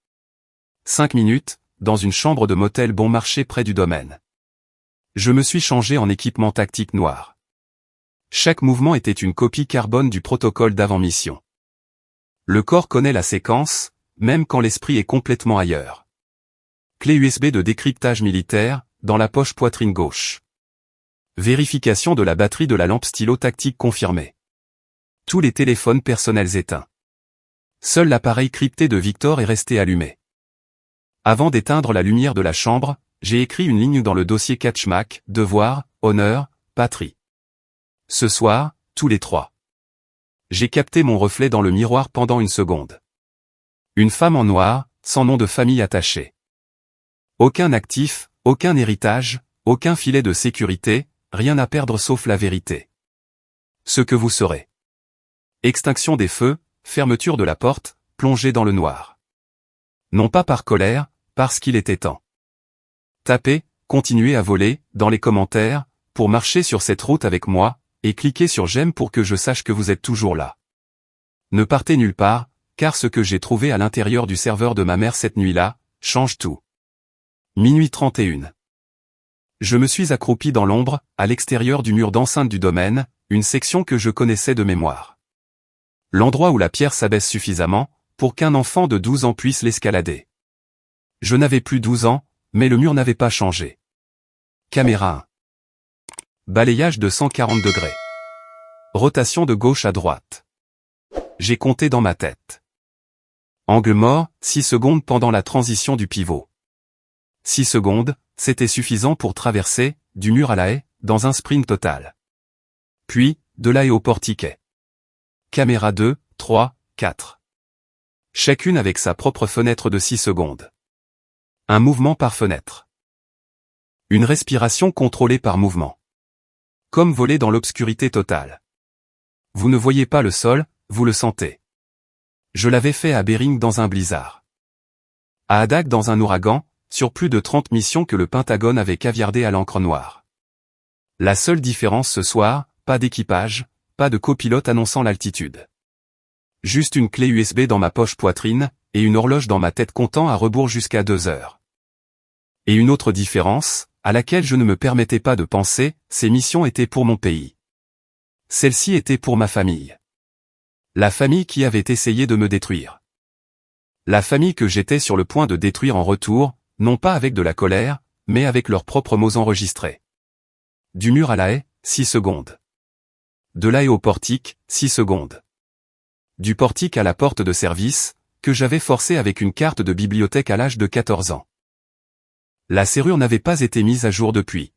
5 minutes, dans une chambre de motel bon marché près du domaine. Je me suis changé en équipement tactique noir. Chaque mouvement était une copie carbone du protocole d'avant-mission. Le corps connaît la séquence, même quand l'esprit est complètement ailleurs. Clé USB de décryptage militaire, dans la poche poitrine gauche. Vérification de la batterie de la lampe stylo tactique confirmée. Tous les téléphones personnels éteints. Seul l'appareil crypté de Victor est resté allumé. Avant d'éteindre la lumière de la chambre, j'ai écrit une ligne dans le dossier Catchmack, devoir, honneur, patrie. Ce soir, tous les 3. J'ai capté mon reflet dans le miroir pendant 1 seconde. Une femme en noir, sans nom de famille attaché. Aucun actif, aucun héritage, aucun filet de sécurité, rien à perdre sauf la vérité. Ce que vous serez. Extinction des feux, fermeture de la porte, plongée dans le noir. Non pas par colère, parce qu'il était temps. Tapez, continuez à voler, dans les commentaires, pour marcher sur cette route avec moi, et cliquez sur j'aime pour que je sache que vous êtes toujours là. Ne partez nulle part, car ce que j'ai trouvé à l'intérieur du serveur de ma mère cette nuit-là, change tout. Minuit 31. Je me suis accroupi dans l'ombre, à l'extérieur du mur d'enceinte du domaine, une section que je connaissais de mémoire. L'endroit où la pierre s'abaisse suffisamment, pour qu'un enfant de 12 ans puisse l'escalader. Je n'avais plus 12 ans, mais le mur n'avait pas changé. Caméra 1. Balayage de 140 degrés. Rotation de gauche à droite. J'ai compté dans ma tête. Angle mort, 6 secondes pendant la transition du pivot. 6 secondes, c'était suffisant pour traverser, du mur à la haie, dans un sprint total. Puis, de la haie au portiquet. Caméra 2, 3, 4. Chacune avec sa propre fenêtre de 6 secondes. Un mouvement par fenêtre. Une respiration contrôlée par mouvement. Comme voler dans l'obscurité totale. Vous ne voyez pas le sol, vous le sentez. Je l'avais fait à Bering dans un blizzard. À Adak dans un ouragan, sur plus de 30 missions que le Pentagone avait caviardées à l'encre noire. La seule différence ce soir, pas d'équipage, pas de copilote annonçant l'altitude. Juste une clé USB dans ma poche poitrine, et une horloge dans ma tête comptant à rebours jusqu'à 2 heures. Et une autre différence, à laquelle je ne me permettais pas de penser, ces missions étaient pour mon pays. Celle-ci était pour ma famille. La famille qui avait essayé de me détruire. La famille que j'étais sur le point de détruire en retour, non pas avec de la colère, mais avec leurs propres mots enregistrés. Du mur à la haie, 6 secondes. De la haie au portique, 6 secondes. Du portique à la porte de service, que j'avais forcé avec une carte de bibliothèque à l'âge de 14 ans. La serrure n'avait pas été mise à jour depuis.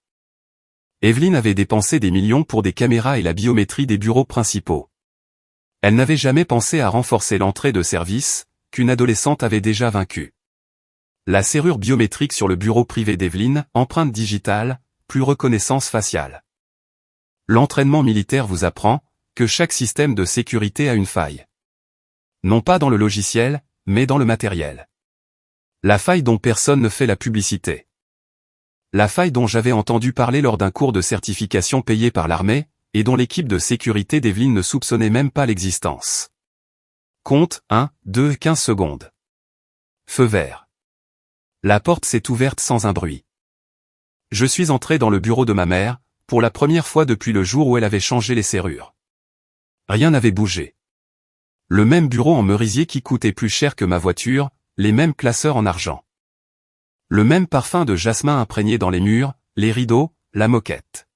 Evelyne avait dépensé des millions pour des caméras et la biométrie des bureaux principaux. Elle n'avait jamais pensé à renforcer l'entrée de service, qu'une adolescente avait déjà vaincue. La serrure biométrique sur le bureau privé d'Evelyne, empreinte digitale, plus reconnaissance faciale. L'entraînement militaire vous apprend que chaque système de sécurité a une faille. Non pas dans le logiciel, mais dans le matériel. La faille dont personne ne fait la publicité. La faille dont j'avais entendu parler lors d'un cours de certification payé par l'armée, et dont l'équipe de sécurité d'Evelyne ne soupçonnait même pas l'existence. Compte, 1, 2, 15 secondes. Feu vert. La porte s'est ouverte sans un bruit. Je suis entré dans le bureau de ma mère, pour la première fois depuis le jour où elle avait changé les serrures. Rien n'avait bougé. Le même bureau en merisier qui coûtait plus cher que ma voiture, les mêmes classeurs en argent. Le même parfum de jasmin imprégné dans les murs, les rideaux, la moquette.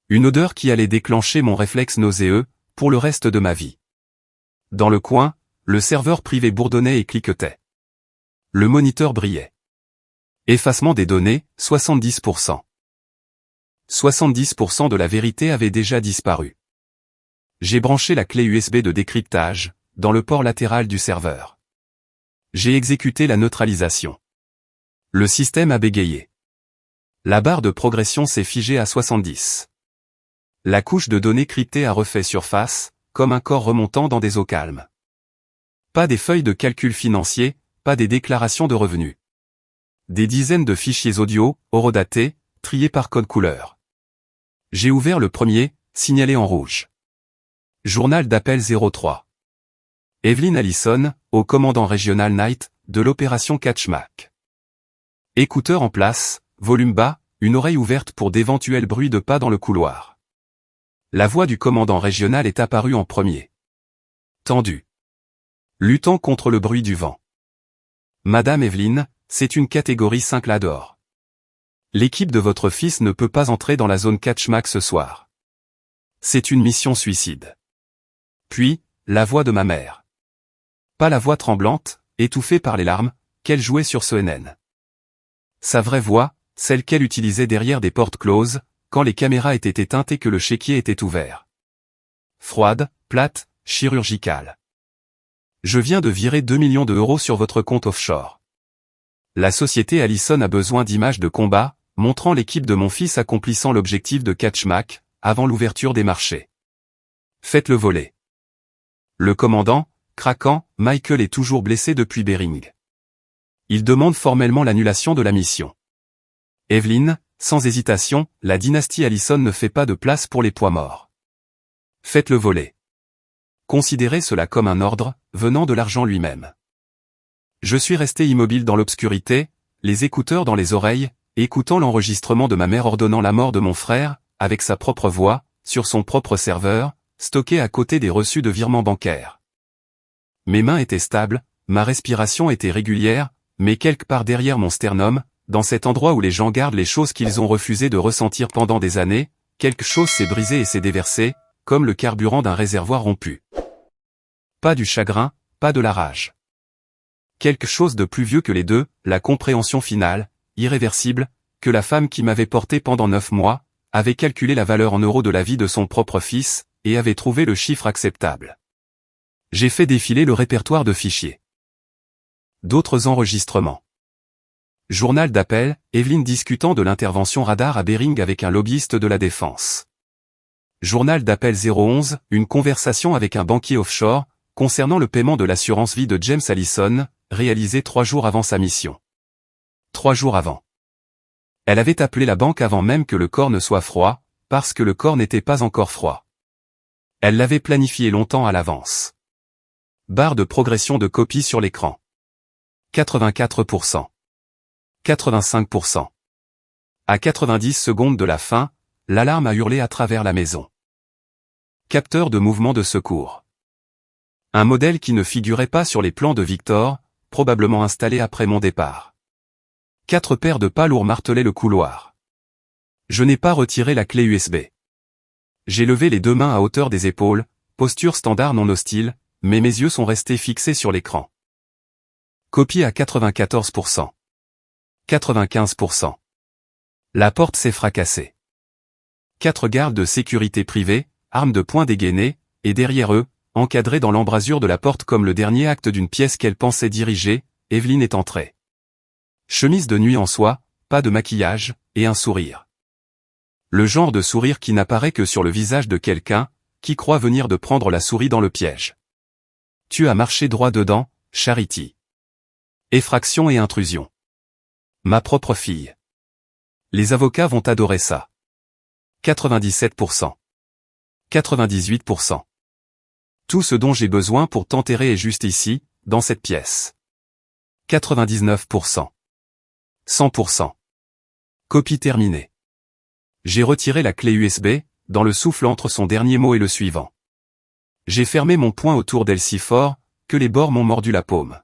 Une odeur qui allait déclencher mon réflexe nauséeux, pour le reste de ma vie. Dans le coin, le serveur privé bourdonnait et cliquetait. Le moniteur brillait. Effacement des données, 70%. 70% de la vérité avait déjà disparu. J'ai branché la clé USB de décryptage, dans le port latéral du serveur. J'ai exécuté la neutralisation. Le système a bégayé. La barre de progression s'est figée à 70. La couche de données cryptées a refait surface, comme un corps remontant dans des eaux calmes. Pas des feuilles de calcul financier, pas des déclarations de revenus. Des dizaines de fichiers audio, horodatés, triés par code couleur. J'ai ouvert le premier, signalé en rouge. Journal d'appel 03. Evelyne Allison, au commandant régional Night, de l'opération Catchmack. Écouteur en place, volume bas, une oreille ouverte pour d'éventuels bruits de pas dans le couloir. La voix du commandant régional est apparue en premier. Tendu. Luttant contre le bruit du vent. Madame Evelyne, c'est une catégorie 5 d'or. L'équipe de votre fils ne peut pas entrer dans la zone Catchmack ce soir. C'est une mission suicide. Puis, la voix de ma mère. Pas la voix tremblante, étouffée par les larmes, qu'elle jouait sur ce NN. Sa vraie voix, celle qu'elle utilisait derrière des portes closes, quand les caméras étaient éteintes et que le chéquier était ouvert. Froide, plate, chirurgicale. Je viens de virer 2 millions d'euros sur votre compte offshore. La société Allison a besoin d'images de combat, montrant l'équipe de mon fils accomplissant l'objectif de Catchmack, avant l'ouverture des marchés. Faites-le voler. Le commandant, craquant, Michael est toujours blessé depuis Bering. Il demande formellement l'annulation de la mission. Evelyne, sans hésitation, la dynastie Allison ne fait pas de place pour les poids morts. Faites-le voler. Considérez cela comme un ordre, venant de l'argent lui-même. Je suis resté immobile dans l'obscurité, les écouteurs dans les oreilles, écoutant l'enregistrement de ma mère ordonnant la mort de mon frère, avec sa propre voix, sur son propre serveur, stockés à côté des reçus de virements bancaires. Mes mains étaient stables, ma respiration était régulière, mais quelque part derrière mon sternum, dans cet endroit où les gens gardent les choses qu'ils ont refusé de ressentir pendant des années, quelque chose s'est brisé et s'est déversé, comme le carburant d'un réservoir rompu. Pas du chagrin, pas de la rage. Quelque chose de plus vieux que les deux, la compréhension finale, irréversible, que la femme qui m'avait porté pendant 9 mois, avait calculé la valeur en euros de la vie de son propre fils, et avait trouvé le chiffre acceptable. J'ai fait défiler le répertoire de fichiers. D'autres enregistrements. Journal d'appel, Evelyne discutant de l'intervention radar à Bering avec un lobbyiste de la défense. Journal d'appel 011, une conversation avec un banquier offshore, concernant le paiement de l'assurance vie de James Allison, réalisé 3 jours avant sa mission. 3 jours avant. Elle avait appelé la banque avant même que le corps ne soit froid, parce que le corps n'était pas encore froid. Elle l'avait planifié longtemps à l'avance. Barre de progression de copie sur l'écran. 84%. 85%. À 90 secondes de la fin, l'alarme a hurlé à travers la maison. Capteur de mouvement de secours. Un modèle qui ne figurait pas sur les plans de Victor, probablement installé après mon départ. 4 paires de pas lourds martelaient le couloir. Je n'ai pas retiré la clé USB. J'ai levé les 2 mains à hauteur des épaules, posture standard non hostile, mais mes yeux sont restés fixés sur l'écran. Copie à 94%. 95%. La porte s'est fracassée. 4 gardes de sécurité privés, armes de poing dégainées, et derrière eux, encadrés dans l'embrasure de la porte comme le dernier acte d'une pièce qu'elle pensait diriger, Evelyne est entrée. Chemise de nuit en soie, pas de maquillage, et un sourire. Le genre de sourire qui n'apparaît que sur le visage de quelqu'un, qui croit venir de prendre la souris dans le piège. Tu as marché droit dedans, Charity. Effraction et intrusion. Ma propre fille. Les avocats vont adorer ça. 97%. 98%. Tout ce dont j'ai besoin pour t'enterrer est juste ici, dans cette pièce. 99%. 100%. Copie terminée. J'ai retiré la clé USB, dans le souffle entre son dernier mot et le suivant. J'ai fermé mon poing autour d'elle si fort, que les bords m'ont mordu la paume.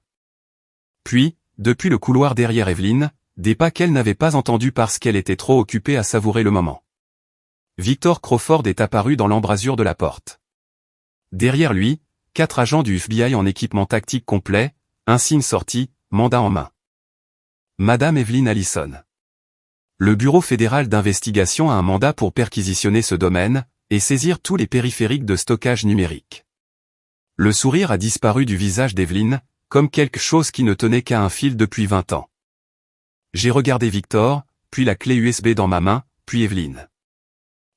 Puis, depuis le couloir derrière Evelyne, des pas qu'elle n'avait pas entendus parce qu'elle était trop occupée à savourer le moment. Victor Crawford est apparu dans l'embrasure de la porte. Derrière lui, 4 agents du FBI en équipement tactique complet, un signe sorti, mandat en main. Madame Evelyne Allison. Le Bureau fédéral d'investigation a un mandat pour perquisitionner ce domaine, et saisir tous les périphériques de stockage numérique. Le sourire a disparu du visage d'Evelyne, comme quelque chose qui ne tenait qu'à un fil depuis 20 ans. J'ai regardé Victor, puis la clé USB dans ma main, puis Evelyne.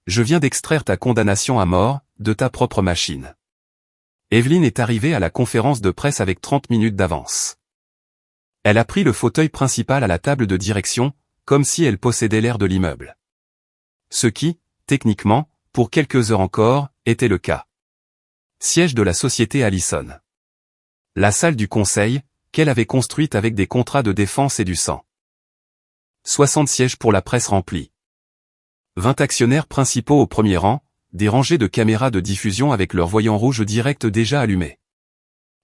Je viens d'extraire ta condamnation à mort, de ta propre machine. Evelyne est arrivée à la conférence de presse avec 30 minutes d'avance. Elle a pris le fauteuil principal à la table de direction, comme si elle possédait l'air de l'immeuble. Ce qui, techniquement, pour quelques heures encore, était le cas. Siège de la société Allison. La salle du conseil, qu'elle avait construite avec des contrats de défense et du sang. 60 sièges pour la presse remplie. 20 actionnaires principaux au premier rang, des rangées de caméras de diffusion avec leurs voyants rouges directs déjà allumés.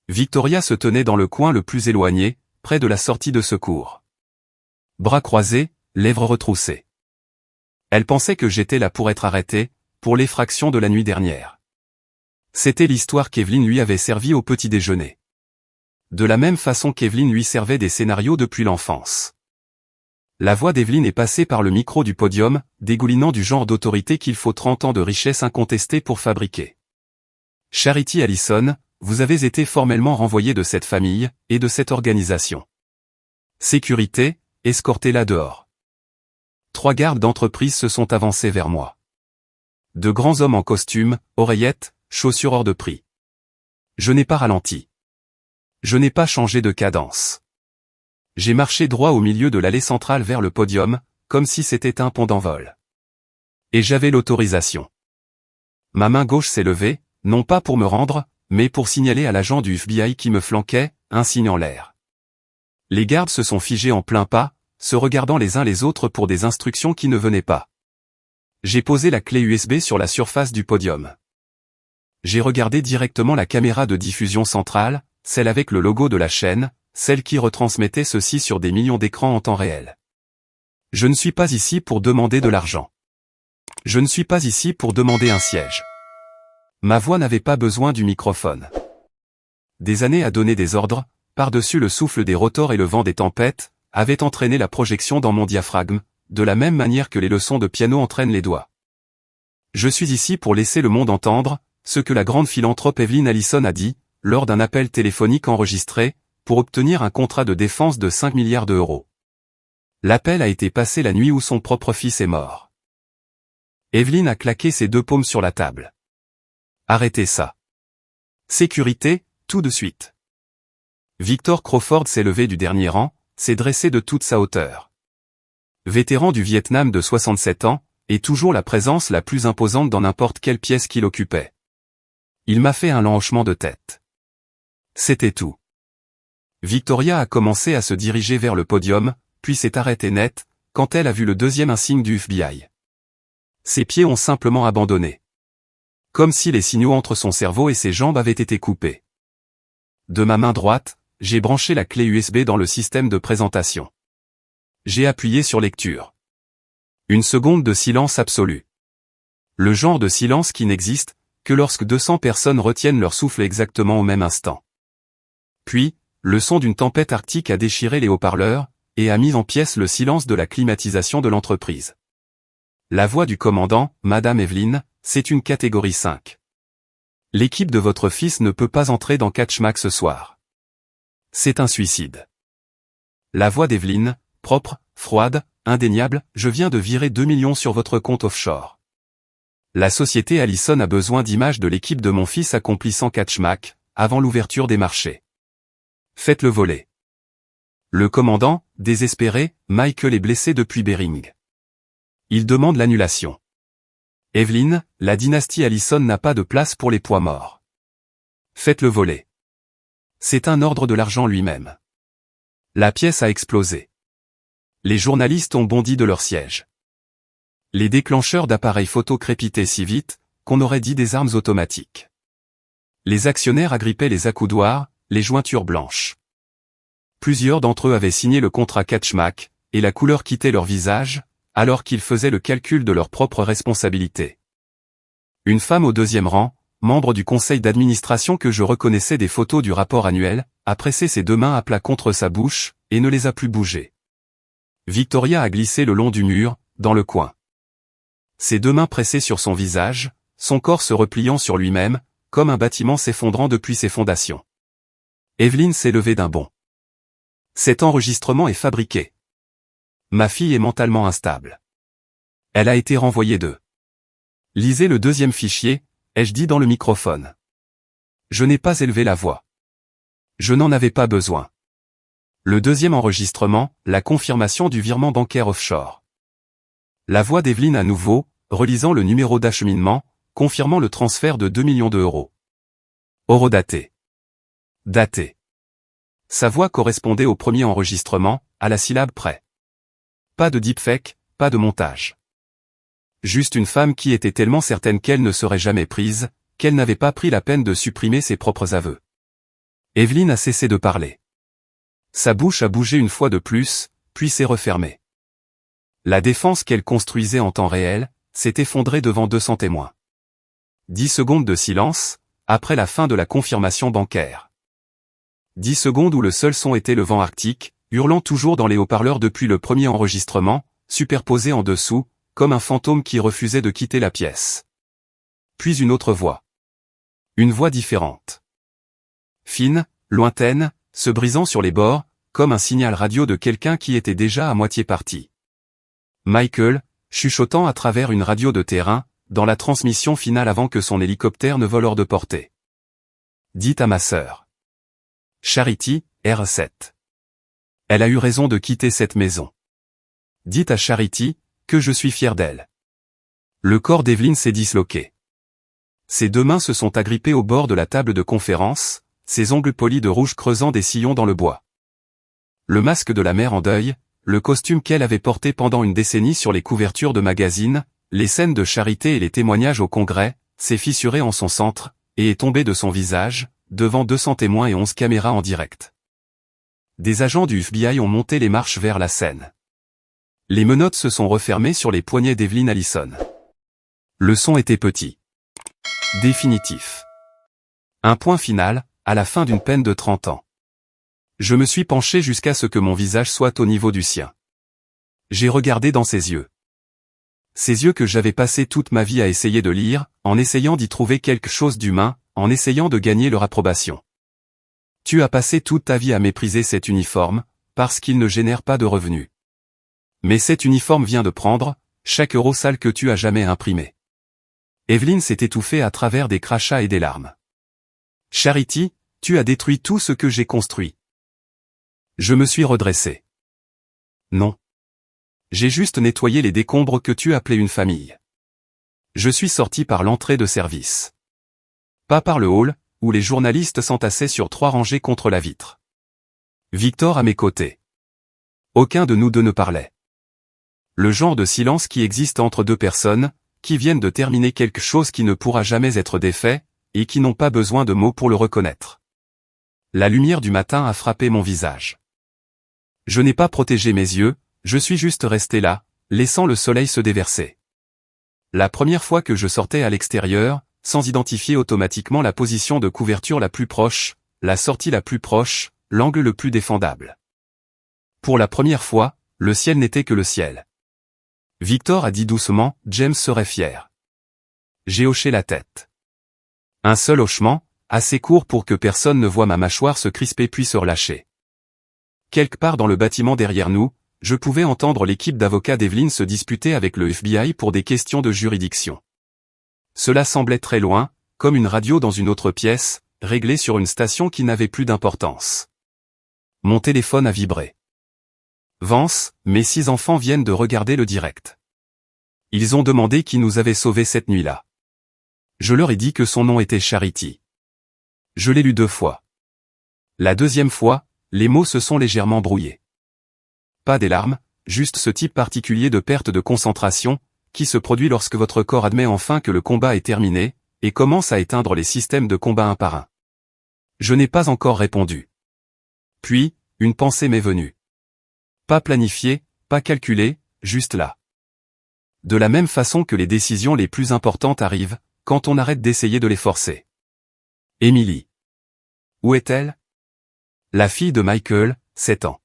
Victoria se tenait dans le coin le plus éloigné, près de la sortie de secours. Bras croisés, lèvres retroussées. Elle pensait que j'étais là pour être arrêtée, pour l'effraction de la nuit dernière. C'était l'histoire qu'Evelyne lui avait servi au petit déjeuner. De la même façon qu'Evelyne lui servait des scénarios depuis l'enfance. La voix d'Evelyne est passée par le micro du podium, dégoulinant du genre d'autorité qu'il faut 30 ans de richesse incontestée pour fabriquer. Charity Allison, vous avez été formellement renvoyé de cette famille, et de cette organisation. Sécurité, escortez-la dehors. 3 gardes d'entreprise se sont avancés vers moi. De grands hommes en costume, oreillettes, chaussures hors de prix. Je n'ai pas ralenti. Je n'ai pas changé de cadence. J'ai marché droit au milieu de l'allée centrale vers le podium, comme si c'était un pont d'envol. Et j'avais l'autorisation. Ma main gauche s'est levée, non pas pour me rendre, mais pour signaler à l'agent du FBI qui me flanquait, un signe en l'air. Les gardes se sont figés en plein pas, se regardant les uns les autres pour des instructions qui ne venaient pas. J'ai posé la clé USB sur la surface du podium. J'ai regardé directement la caméra de diffusion centrale, celle avec le logo de la chaîne, celle qui retransmettait ceci sur des millions d'écrans en temps réel. Je ne suis pas ici pour demander de l'argent. Je ne suis pas ici pour demander un siège. Ma voix n'avait pas besoin du microphone. Des années à donner des ordres, par-dessus le souffle des rotors et le vent des tempêtes, avaient entraîné la projection dans mon diaphragme, de la même manière que les leçons de piano entraînent les doigts. Je suis ici pour laisser le monde entendre ce que la grande philanthrope Evelyn Allison a dit, lors d'un appel téléphonique enregistré, pour obtenir un contrat de défense de 5 milliards d'euros. L'appel a été passé la nuit où son propre fils est mort. Evelyn a claqué ses deux paumes sur la table. Arrêtez ça. Sécurité, tout de suite. Victor Crawford s'est levé du dernier rang, s'est dressé de toute sa hauteur. Vétéran du Vietnam de 67 ans, et toujours la présence la plus imposante dans n'importe quelle pièce qu'il occupait. Il m'a fait un lent hochement de tête. C'était tout. Victoria a commencé à se diriger vers le podium, puis s'est arrêtée net, quand elle a vu le deuxième insigne du FBI. Ses pieds ont simplement abandonné. Comme si les signaux entre son cerveau et ses jambes avaient été coupés. De ma main droite, j'ai branché la clé USB dans le système de présentation. J'ai appuyé sur lecture. Une seconde de silence absolu. Le genre de silence qui n'existe que lorsque 200 personnes retiennent leur souffle exactement au même instant. Puis, le son d'une tempête arctique a déchiré les haut-parleurs, et a mis en pièces le silence de la climatisation de l'entreprise. La voix du commandant, Madame Evelyn, c'est une catégorie 5. L'équipe de votre fils ne peut pas entrer dans Catchmack ce soir. C'est un suicide. La voix d'Evelyn, propre, froide, indéniable, je viens de virer 2 millions sur votre compte offshore. La société Allison a besoin d'images de l'équipe de mon fils accomplissant Catchmack, avant l'ouverture des marchés. Faites-le voler. Le commandant, désespéré, Michael est blessé depuis Bering. Il demande l'annulation. Evelyn, la dynastie Allison n'a pas de place pour les poids morts. Faites-le voler. C'est un ordre de l'argent lui-même. La pièce a explosé. Les journalistes ont bondi de leur siège. Les déclencheurs d'appareils photo crépitaient si vite, qu'on aurait dit des armes automatiques. Les actionnaires agrippaient les accoudoirs, les jointures blanches. Plusieurs d'entre eux avaient signé le contrat Catchmack, et la couleur quittait leur visage, alors qu'ils faisaient le calcul de leur propre responsabilité. Une femme au deuxième rang, membre du conseil d'administration que je reconnaissais des photos du rapport annuel, a pressé ses deux mains à plat contre sa bouche, et ne les a plus bougées. Victoria a glissé le long du mur, dans le coin. Ses deux mains pressées sur son visage, son corps se repliant sur lui-même, comme un bâtiment s'effondrant depuis ses fondations. Evelyn s'est levée d'un bond. Cet enregistrement est fabriqué. Ma fille est mentalement instable. Elle a été renvoyée de. Lisez le deuxième fichier, ai-je dit dans le microphone. Je n'ai pas élevé la voix. Je n'en avais pas besoin. Le deuxième enregistrement, la confirmation du virement bancaire offshore. La voix d'Evelyn à nouveau, relisant le numéro d'acheminement, confirmant le transfert de 2 millions d'euros. Horodaté. Daté. Sa voix correspondait au premier enregistrement, à la syllabe près. Pas de deepfake, pas de montage. Juste une femme qui était tellement certaine qu'elle ne serait jamais prise, qu'elle n'avait pas pris la peine de supprimer ses propres aveux. Evelyn a cessé de parler. Sa bouche a bougé une fois de plus, puis s'est refermée. La défense qu'elle construisait en temps réel, s'est effondrée devant 200 témoins. 10 secondes de silence, après la fin de la confirmation bancaire. 10 secondes où le seul son était le vent arctique, hurlant toujours dans les haut-parleurs depuis le premier enregistrement, superposé en dessous, comme un fantôme qui refusait de quitter la pièce. Puis une autre voix. Une voix différente. Fine, lointaine, se brisant sur les bords, comme un signal radio de quelqu'un qui était déjà à moitié parti. Michael, chuchotant à travers une radio de terrain, dans la transmission finale avant que son hélicoptère ne vole hors de portée. Dites à ma sœur. Charity, R7. Elle a eu raison de quitter cette maison. Dites à Charity, que je suis fier d'elle. Le corps d'Evelyn s'est disloqué. Ses deux mains se sont agrippées au bord de la table de conférence, ses ongles polis de rouge creusant des sillons dans le bois. Le masque de la mère en deuil, le costume qu'elle avait porté pendant une décennie sur les couvertures de magazines, les scènes de charité et les témoignages au congrès, s'est fissuré en son centre, et est tombée de son visage, devant 200 témoins et 11 caméras en direct. Des agents du FBI ont monté les marches vers la scène. Les menottes se sont refermées sur les poignets d'Evelyn Allison. Le son était petit. Définitif. Un point final, à la fin d'une peine de 30 ans. Je me suis penché jusqu'à ce que mon visage soit au niveau du sien. J'ai regardé dans ses yeux. Ces yeux que j'avais passé toute ma vie à essayer de lire, en essayant d'y trouver quelque chose d'humain, en essayant de gagner leur approbation. Tu as passé toute ta vie à mépriser cet uniforme, parce qu'il ne génère pas de revenus. Mais cet uniforme vient de prendre chaque euro sale que tu as jamais imprimé. Evelyn s'est étouffée à travers des crachats et des larmes. Charity, tu as détruit tout ce que j'ai construit. Je me suis redressé. Non. J'ai juste nettoyé les décombres que tu appelais une famille. Je suis sorti par l'entrée de service. Pas par le hall, où les journalistes s'entassaient sur 3 rangées contre la vitre. Victor à mes côtés. Aucun de nous deux ne parlait. Le genre de silence qui existe entre deux personnes, qui viennent de terminer quelque chose qui ne pourra jamais être défait, et qui n'ont pas besoin de mots pour le reconnaître. La lumière du matin a frappé mon visage. Je n'ai pas protégé mes yeux, je suis juste resté là, laissant le soleil se déverser. La première fois que je sortais à l'extérieur, sans identifier automatiquement la position de couverture la plus proche, la sortie la plus proche, l'angle le plus défendable. Pour la première fois, le ciel n'était que le ciel. Victor a dit doucement, James serait fier. J'ai hoché la tête. Un seul hochement, assez court pour que personne ne voie ma mâchoire se crisper puis se relâcher. Quelque part dans le bâtiment derrière nous, je pouvais entendre l'équipe d'avocats d'Evelyn se disputer avec le FBI pour des questions de juridiction. Cela semblait très loin, comme une radio dans une autre pièce, réglée sur une station qui n'avait plus d'importance. Mon téléphone a vibré. Vance, mes 6 enfants viennent de regarder le direct. Ils ont demandé qui nous avait sauvés cette nuit-là. Je leur ai dit que son nom était Charity. Je l'ai lu 2 fois. La deuxième fois, les mots se sont légèrement brouillés. Pas des larmes, juste ce type particulier de perte de concentration, qui se produit lorsque votre corps admet enfin que le combat est terminé, et commence à éteindre les systèmes de combat un par un. Je n'ai pas encore répondu. Puis, une pensée m'est venue. Pas planifiée, pas calculée, juste là. De la même façon que les décisions les plus importantes arrivent, quand on arrête d'essayer de les forcer. Emily. Où est-elle? La fille de Michael, 7 ans.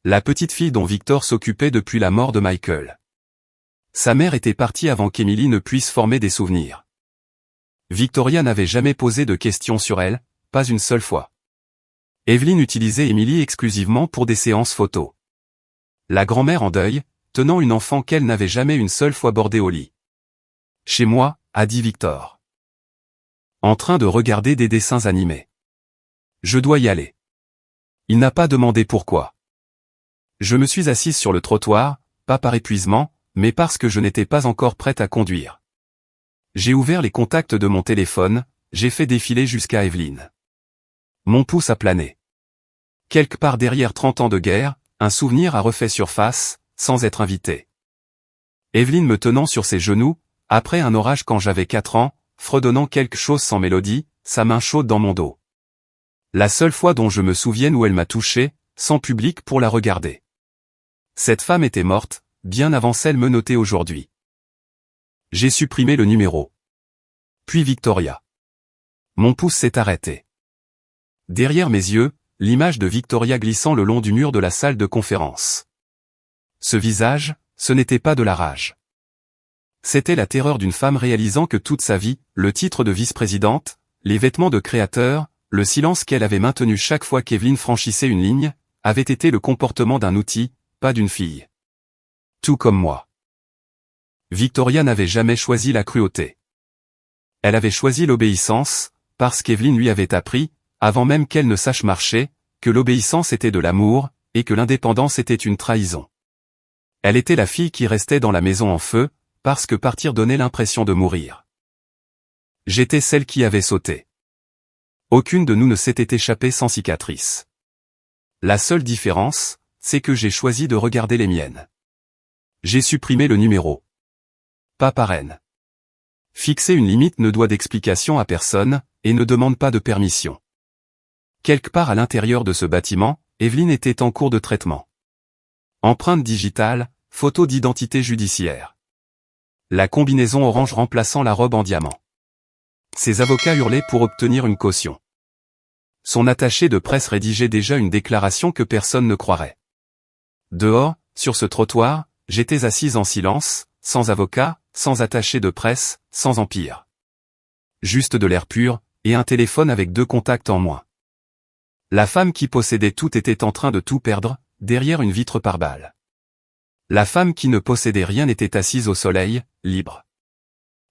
La petite fille dont Victor s'occupait depuis la mort de Michael. Sa mère était partie avant qu'Emily ne puisse former des souvenirs. Victoria n'avait jamais posé de questions sur elle, pas une seule fois. Evelyn utilisait Emily exclusivement pour des séances photos. La grand-mère en deuil, tenant une enfant qu'elle n'avait jamais une seule fois bordée au lit. Chez moi, a dit Victor. En train de regarder des dessins animés. Je dois y aller. Il n'a pas demandé pourquoi. Je me suis assise sur le trottoir, pas par épuisement, mais parce que je n'étais pas encore prête à conduire. J'ai ouvert les contacts de mon téléphone, j'ai fait défiler jusqu'à Evelyn. Mon pouce a plané. Quelque part derrière 30 ans de guerre, un souvenir a refait surface, sans être invité. Evelyn me tenant sur ses genoux, après un orage quand j'avais 4 ans, fredonnant quelque chose sans mélodie, sa main chaude dans mon dos. La seule fois dont je me souvienne où elle m'a touché, sans public pour la regarder. Cette femme était morte, bien avant celle menottée aujourd'hui. J'ai supprimé le numéro. Puis Victoria. Mon pouce s'est arrêté. Derrière mes yeux, l'image de Victoria glissant le long du mur de la salle de conférence. Ce visage, ce n'était pas de la rage. C'était la terreur d'une femme réalisant que toute sa vie, le titre de vice-présidente, les vêtements de créateur, le silence qu'elle avait maintenu chaque fois qu'Evelyn franchissait une ligne, avait été le comportement d'un outil, pas d'une fille. Tout comme moi. Victoria n'avait jamais choisi la cruauté. Elle avait choisi l'obéissance, parce qu'Evelyn lui avait appris, avant même qu'elle ne sache marcher, que l'obéissance était de l'amour, et que l'indépendance était une trahison. Elle était la fille qui restait dans la maison en feu, parce que partir donnait l'impression de mourir. J'étais celle qui avait sauté. Aucune de nous ne s'était échappée sans cicatrice. La seule différence, c'est que j'ai choisi de regarder les miennes. J'ai supprimé le numéro. Pas par haine. Fixer une limite ne doit d'explication à personne, et ne demande pas de permission. Quelque part à l'intérieur de ce bâtiment, Evelyne était en cours de traitement. Empreinte digitale, photo d'identité judiciaire. La combinaison orange remplaçant la robe en diamant. Ses avocats hurlaient pour obtenir une caution. Son attaché de presse rédigeait déjà une déclaration que personne ne croirait. Dehors, sur ce trottoir, j'étais assise en silence, sans avocat, sans attaché de presse, sans empire. Juste de l'air pur, et un téléphone avec 2 contacts en moins. La femme qui possédait tout était en train de tout perdre, derrière une vitre par balle. La femme qui ne possédait rien était assise au soleil, libre.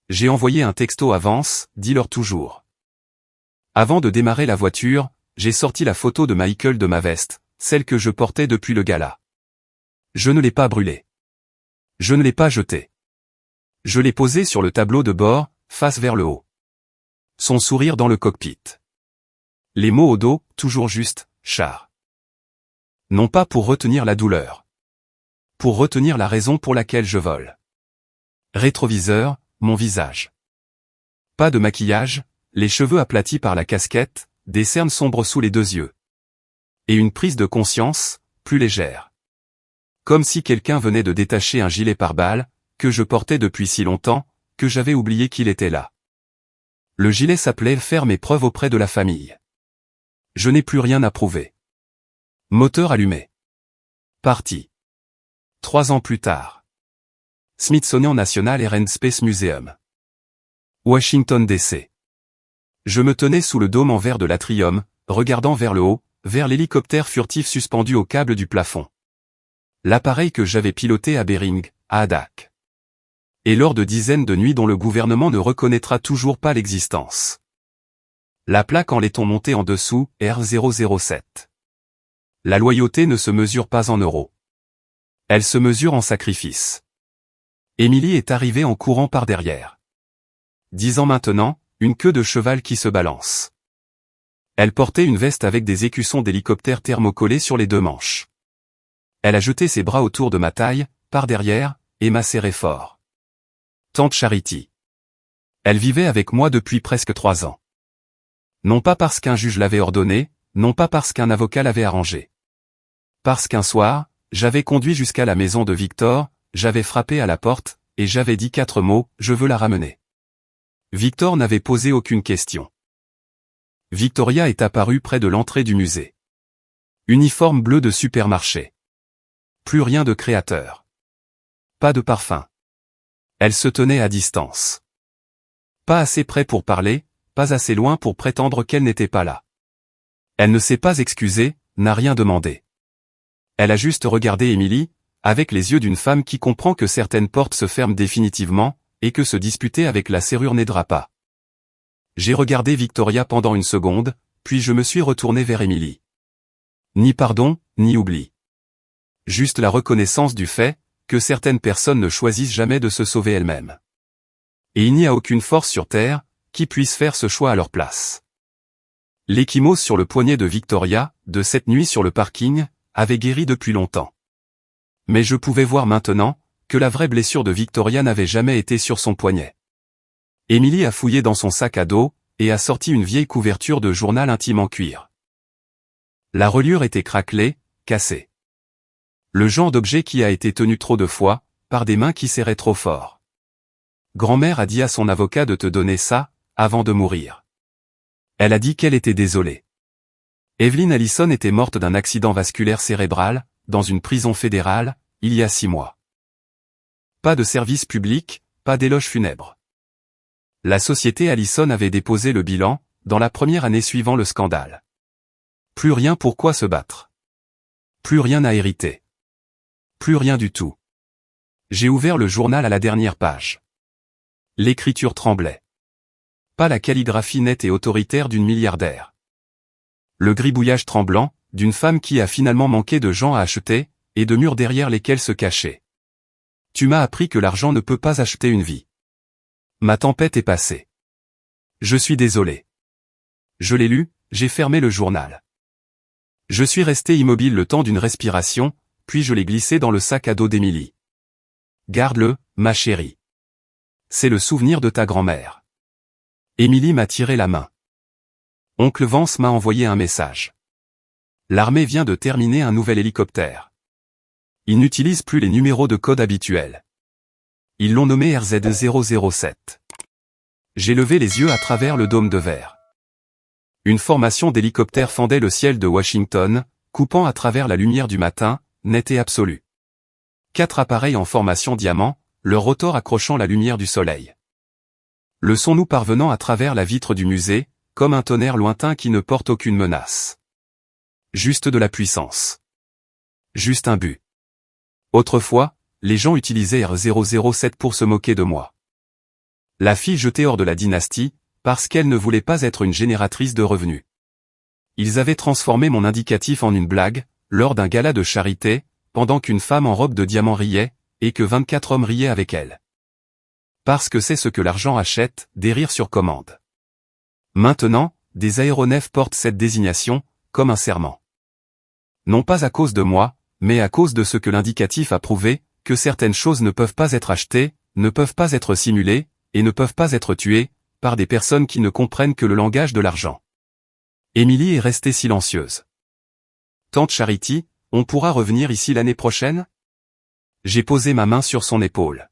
J'ai envoyé un texto avance, dis-leur toujours. Avant de démarrer la voiture, j'ai sorti la photo de Michael de ma veste, celle que je portais depuis le gala. Je ne l'ai pas brûlée. Je ne l'ai pas jetée. Je l'ai posée sur le tableau de bord, face vers le haut. Son sourire dans le cockpit. Les mots au dos, toujours juste, char. Non pas pour retenir la douleur. Pour retenir la raison pour laquelle je vole. Rétroviseur, mon visage. Pas de maquillage, les cheveux aplatis par la casquette, des cernes sombres sous les 2 yeux. Et une prise de conscience, plus légère. Comme si quelqu'un venait de détacher un gilet pare-balles, que je portais depuis si longtemps, que j'avais oublié qu'il était là. Le gilet s'appelait faire mes preuves auprès de la famille. Je n'ai plus rien à prouver. Moteur allumé. Parti. 3 ans plus tard. Smithsonian National Air and Space Museum. Washington DC. Je me tenais sous le dôme en verre de l'atrium, regardant vers le haut, vers l'hélicoptère furtif suspendu au câble du plafond. L'appareil que j'avais piloté à Bering, à Adak. Et lors de dizaines de nuits dont le gouvernement ne reconnaîtra toujours pas l'existence. La plaque en laiton montée en dessous, R007. La loyauté ne se mesure pas en euros. Elle se mesure en sacrifice. Émilie est arrivée en courant par derrière. 10 ans maintenant, une queue de cheval qui se balance. Elle portait une veste avec des écussons d'hélicoptère thermocollés sur les 2 manches. Elle a jeté ses bras autour de ma taille, par derrière, et m'a serré fort. Tante Charity. Elle vivait avec moi depuis presque 3 ans. Non pas parce qu'un juge l'avait ordonné, non pas parce qu'un avocat l'avait arrangé. Parce qu'un soir, j'avais conduit jusqu'à la maison de Victor, j'avais frappé à la porte, et j'avais dit 4 mots, je veux la ramener. Victor n'avait posé aucune question. Victoria est apparue près de l'entrée du musée. Uniforme bleu de supermarché. Plus rien de créateur. Pas de parfum. Elle se tenait à distance. Pas assez près pour parler, pas assez loin pour prétendre qu'elle n'était pas là. Elle ne s'est pas excusée, n'a rien demandé. Elle a juste regardé Émilie, avec les yeux d'une femme qui comprend que certaines portes se ferment définitivement, et que se disputer avec la serrure n'aidera pas. J'ai regardé Victoria pendant une seconde, puis je me suis retourné vers Émilie. Ni pardon, ni oubli. Juste la reconnaissance du fait, que certaines personnes ne choisissent jamais de se sauver elles-mêmes. Et il n'y a aucune force sur Terre, qui puisse faire ce choix à leur place. L'échymose sur le poignet de Victoria, de cette nuit sur le parking, avait guéri depuis longtemps. Mais je pouvais voir maintenant, que la vraie blessure de Victoria n'avait jamais été sur son poignet. Émilie a fouillé dans son sac à dos, et a sorti une vieille couverture de journal intime en cuir. La reliure était craquelée, cassée. Le genre d'objet qui a été tenu trop de fois, par des mains qui serraient trop fort. Grand-mère a dit à son avocat de te donner ça, avant de mourir. Elle a dit qu'elle était désolée. Evelyn Allison était morte d'un accident vasculaire cérébral, dans une prison fédérale, il y a 6 mois. Pas de service public, pas d'éloge funèbre. La société Allison avait déposé le bilan, dans la première année suivant le scandale. Plus rien pour quoi se battre. Plus rien à hériter. Plus rien du tout. J'ai ouvert le journal à la dernière page. L'écriture tremblait. Pas la calligraphie nette et autoritaire d'une milliardaire. Le gribouillage tremblant, d'une femme qui a finalement manqué de gens à acheter, et de murs derrière lesquels se cacher. Tu m'as appris que l'argent ne peut pas acheter une vie. Ma tempête est passée. Je suis désolé. Je l'ai lu, j'ai fermé le journal. Je suis resté immobile le temps d'une respiration, puis je l'ai glissé dans le sac à dos d'Émilie. Garde-le, ma chérie. C'est le souvenir de ta grand-mère. Émilie m'a tiré la main. Oncle Vance m'a envoyé un message. L'armée vient de terminer un nouvel hélicoptère. Ils n'utilisent plus les numéros de code habituels. Ils l'ont nommé RZ-007. J'ai levé les yeux à travers le dôme de verre. Une formation d'hélicoptères fendait le ciel de Washington, coupant à travers la lumière du matin, nette et absolue. 4 appareils en formation diamant, leur rotor accrochant la lumière du soleil. Le son nous parvenant à travers la vitre du musée, comme un tonnerre lointain qui ne porte aucune menace. Juste de la puissance. Juste un but. Autrefois, les gens utilisaient R007 pour se moquer de moi. La fille jetée hors de la dynastie, parce qu'elle ne voulait pas être une génératrice de revenus. Ils avaient transformé mon indicatif en une blague, lors d'un gala de charité, pendant qu'une femme en robe de diamant riait, et que 24 hommes riaient avec elle. Parce que c'est ce que l'argent achète, des rires sur commande. Maintenant, des aéronefs portent cette désignation, comme un serment. Non pas à cause de moi, mais à cause de ce que l'indicatif a prouvé, que certaines choses ne peuvent pas être achetées, ne peuvent pas être simulées, et ne peuvent pas être tuées, par des personnes qui ne comprennent que le langage de l'argent. Émilie est restée silencieuse. Tante Charity, on pourra revenir ici l'année prochaine? J'ai posé ma main sur son épaule.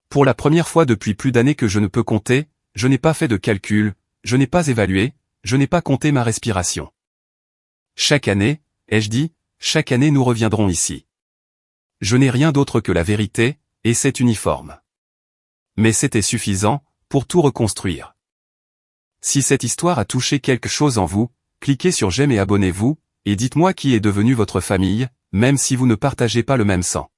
Pour la première fois depuis plus d'années que je ne peux compter, je n'ai pas fait de calcul, je n'ai pas évalué, je n'ai pas compté ma respiration. Chaque année, ai-je dit, chaque année nous reviendrons ici. Je n'ai rien d'autre que la vérité, et c'est uniforme. Mais c'était suffisant, pour tout reconstruire. Si cette histoire a touché quelque chose en vous, cliquez sur j'aime et abonnez-vous, et dites-moi qui est devenu votre famille, même si vous ne partagez pas le même sang.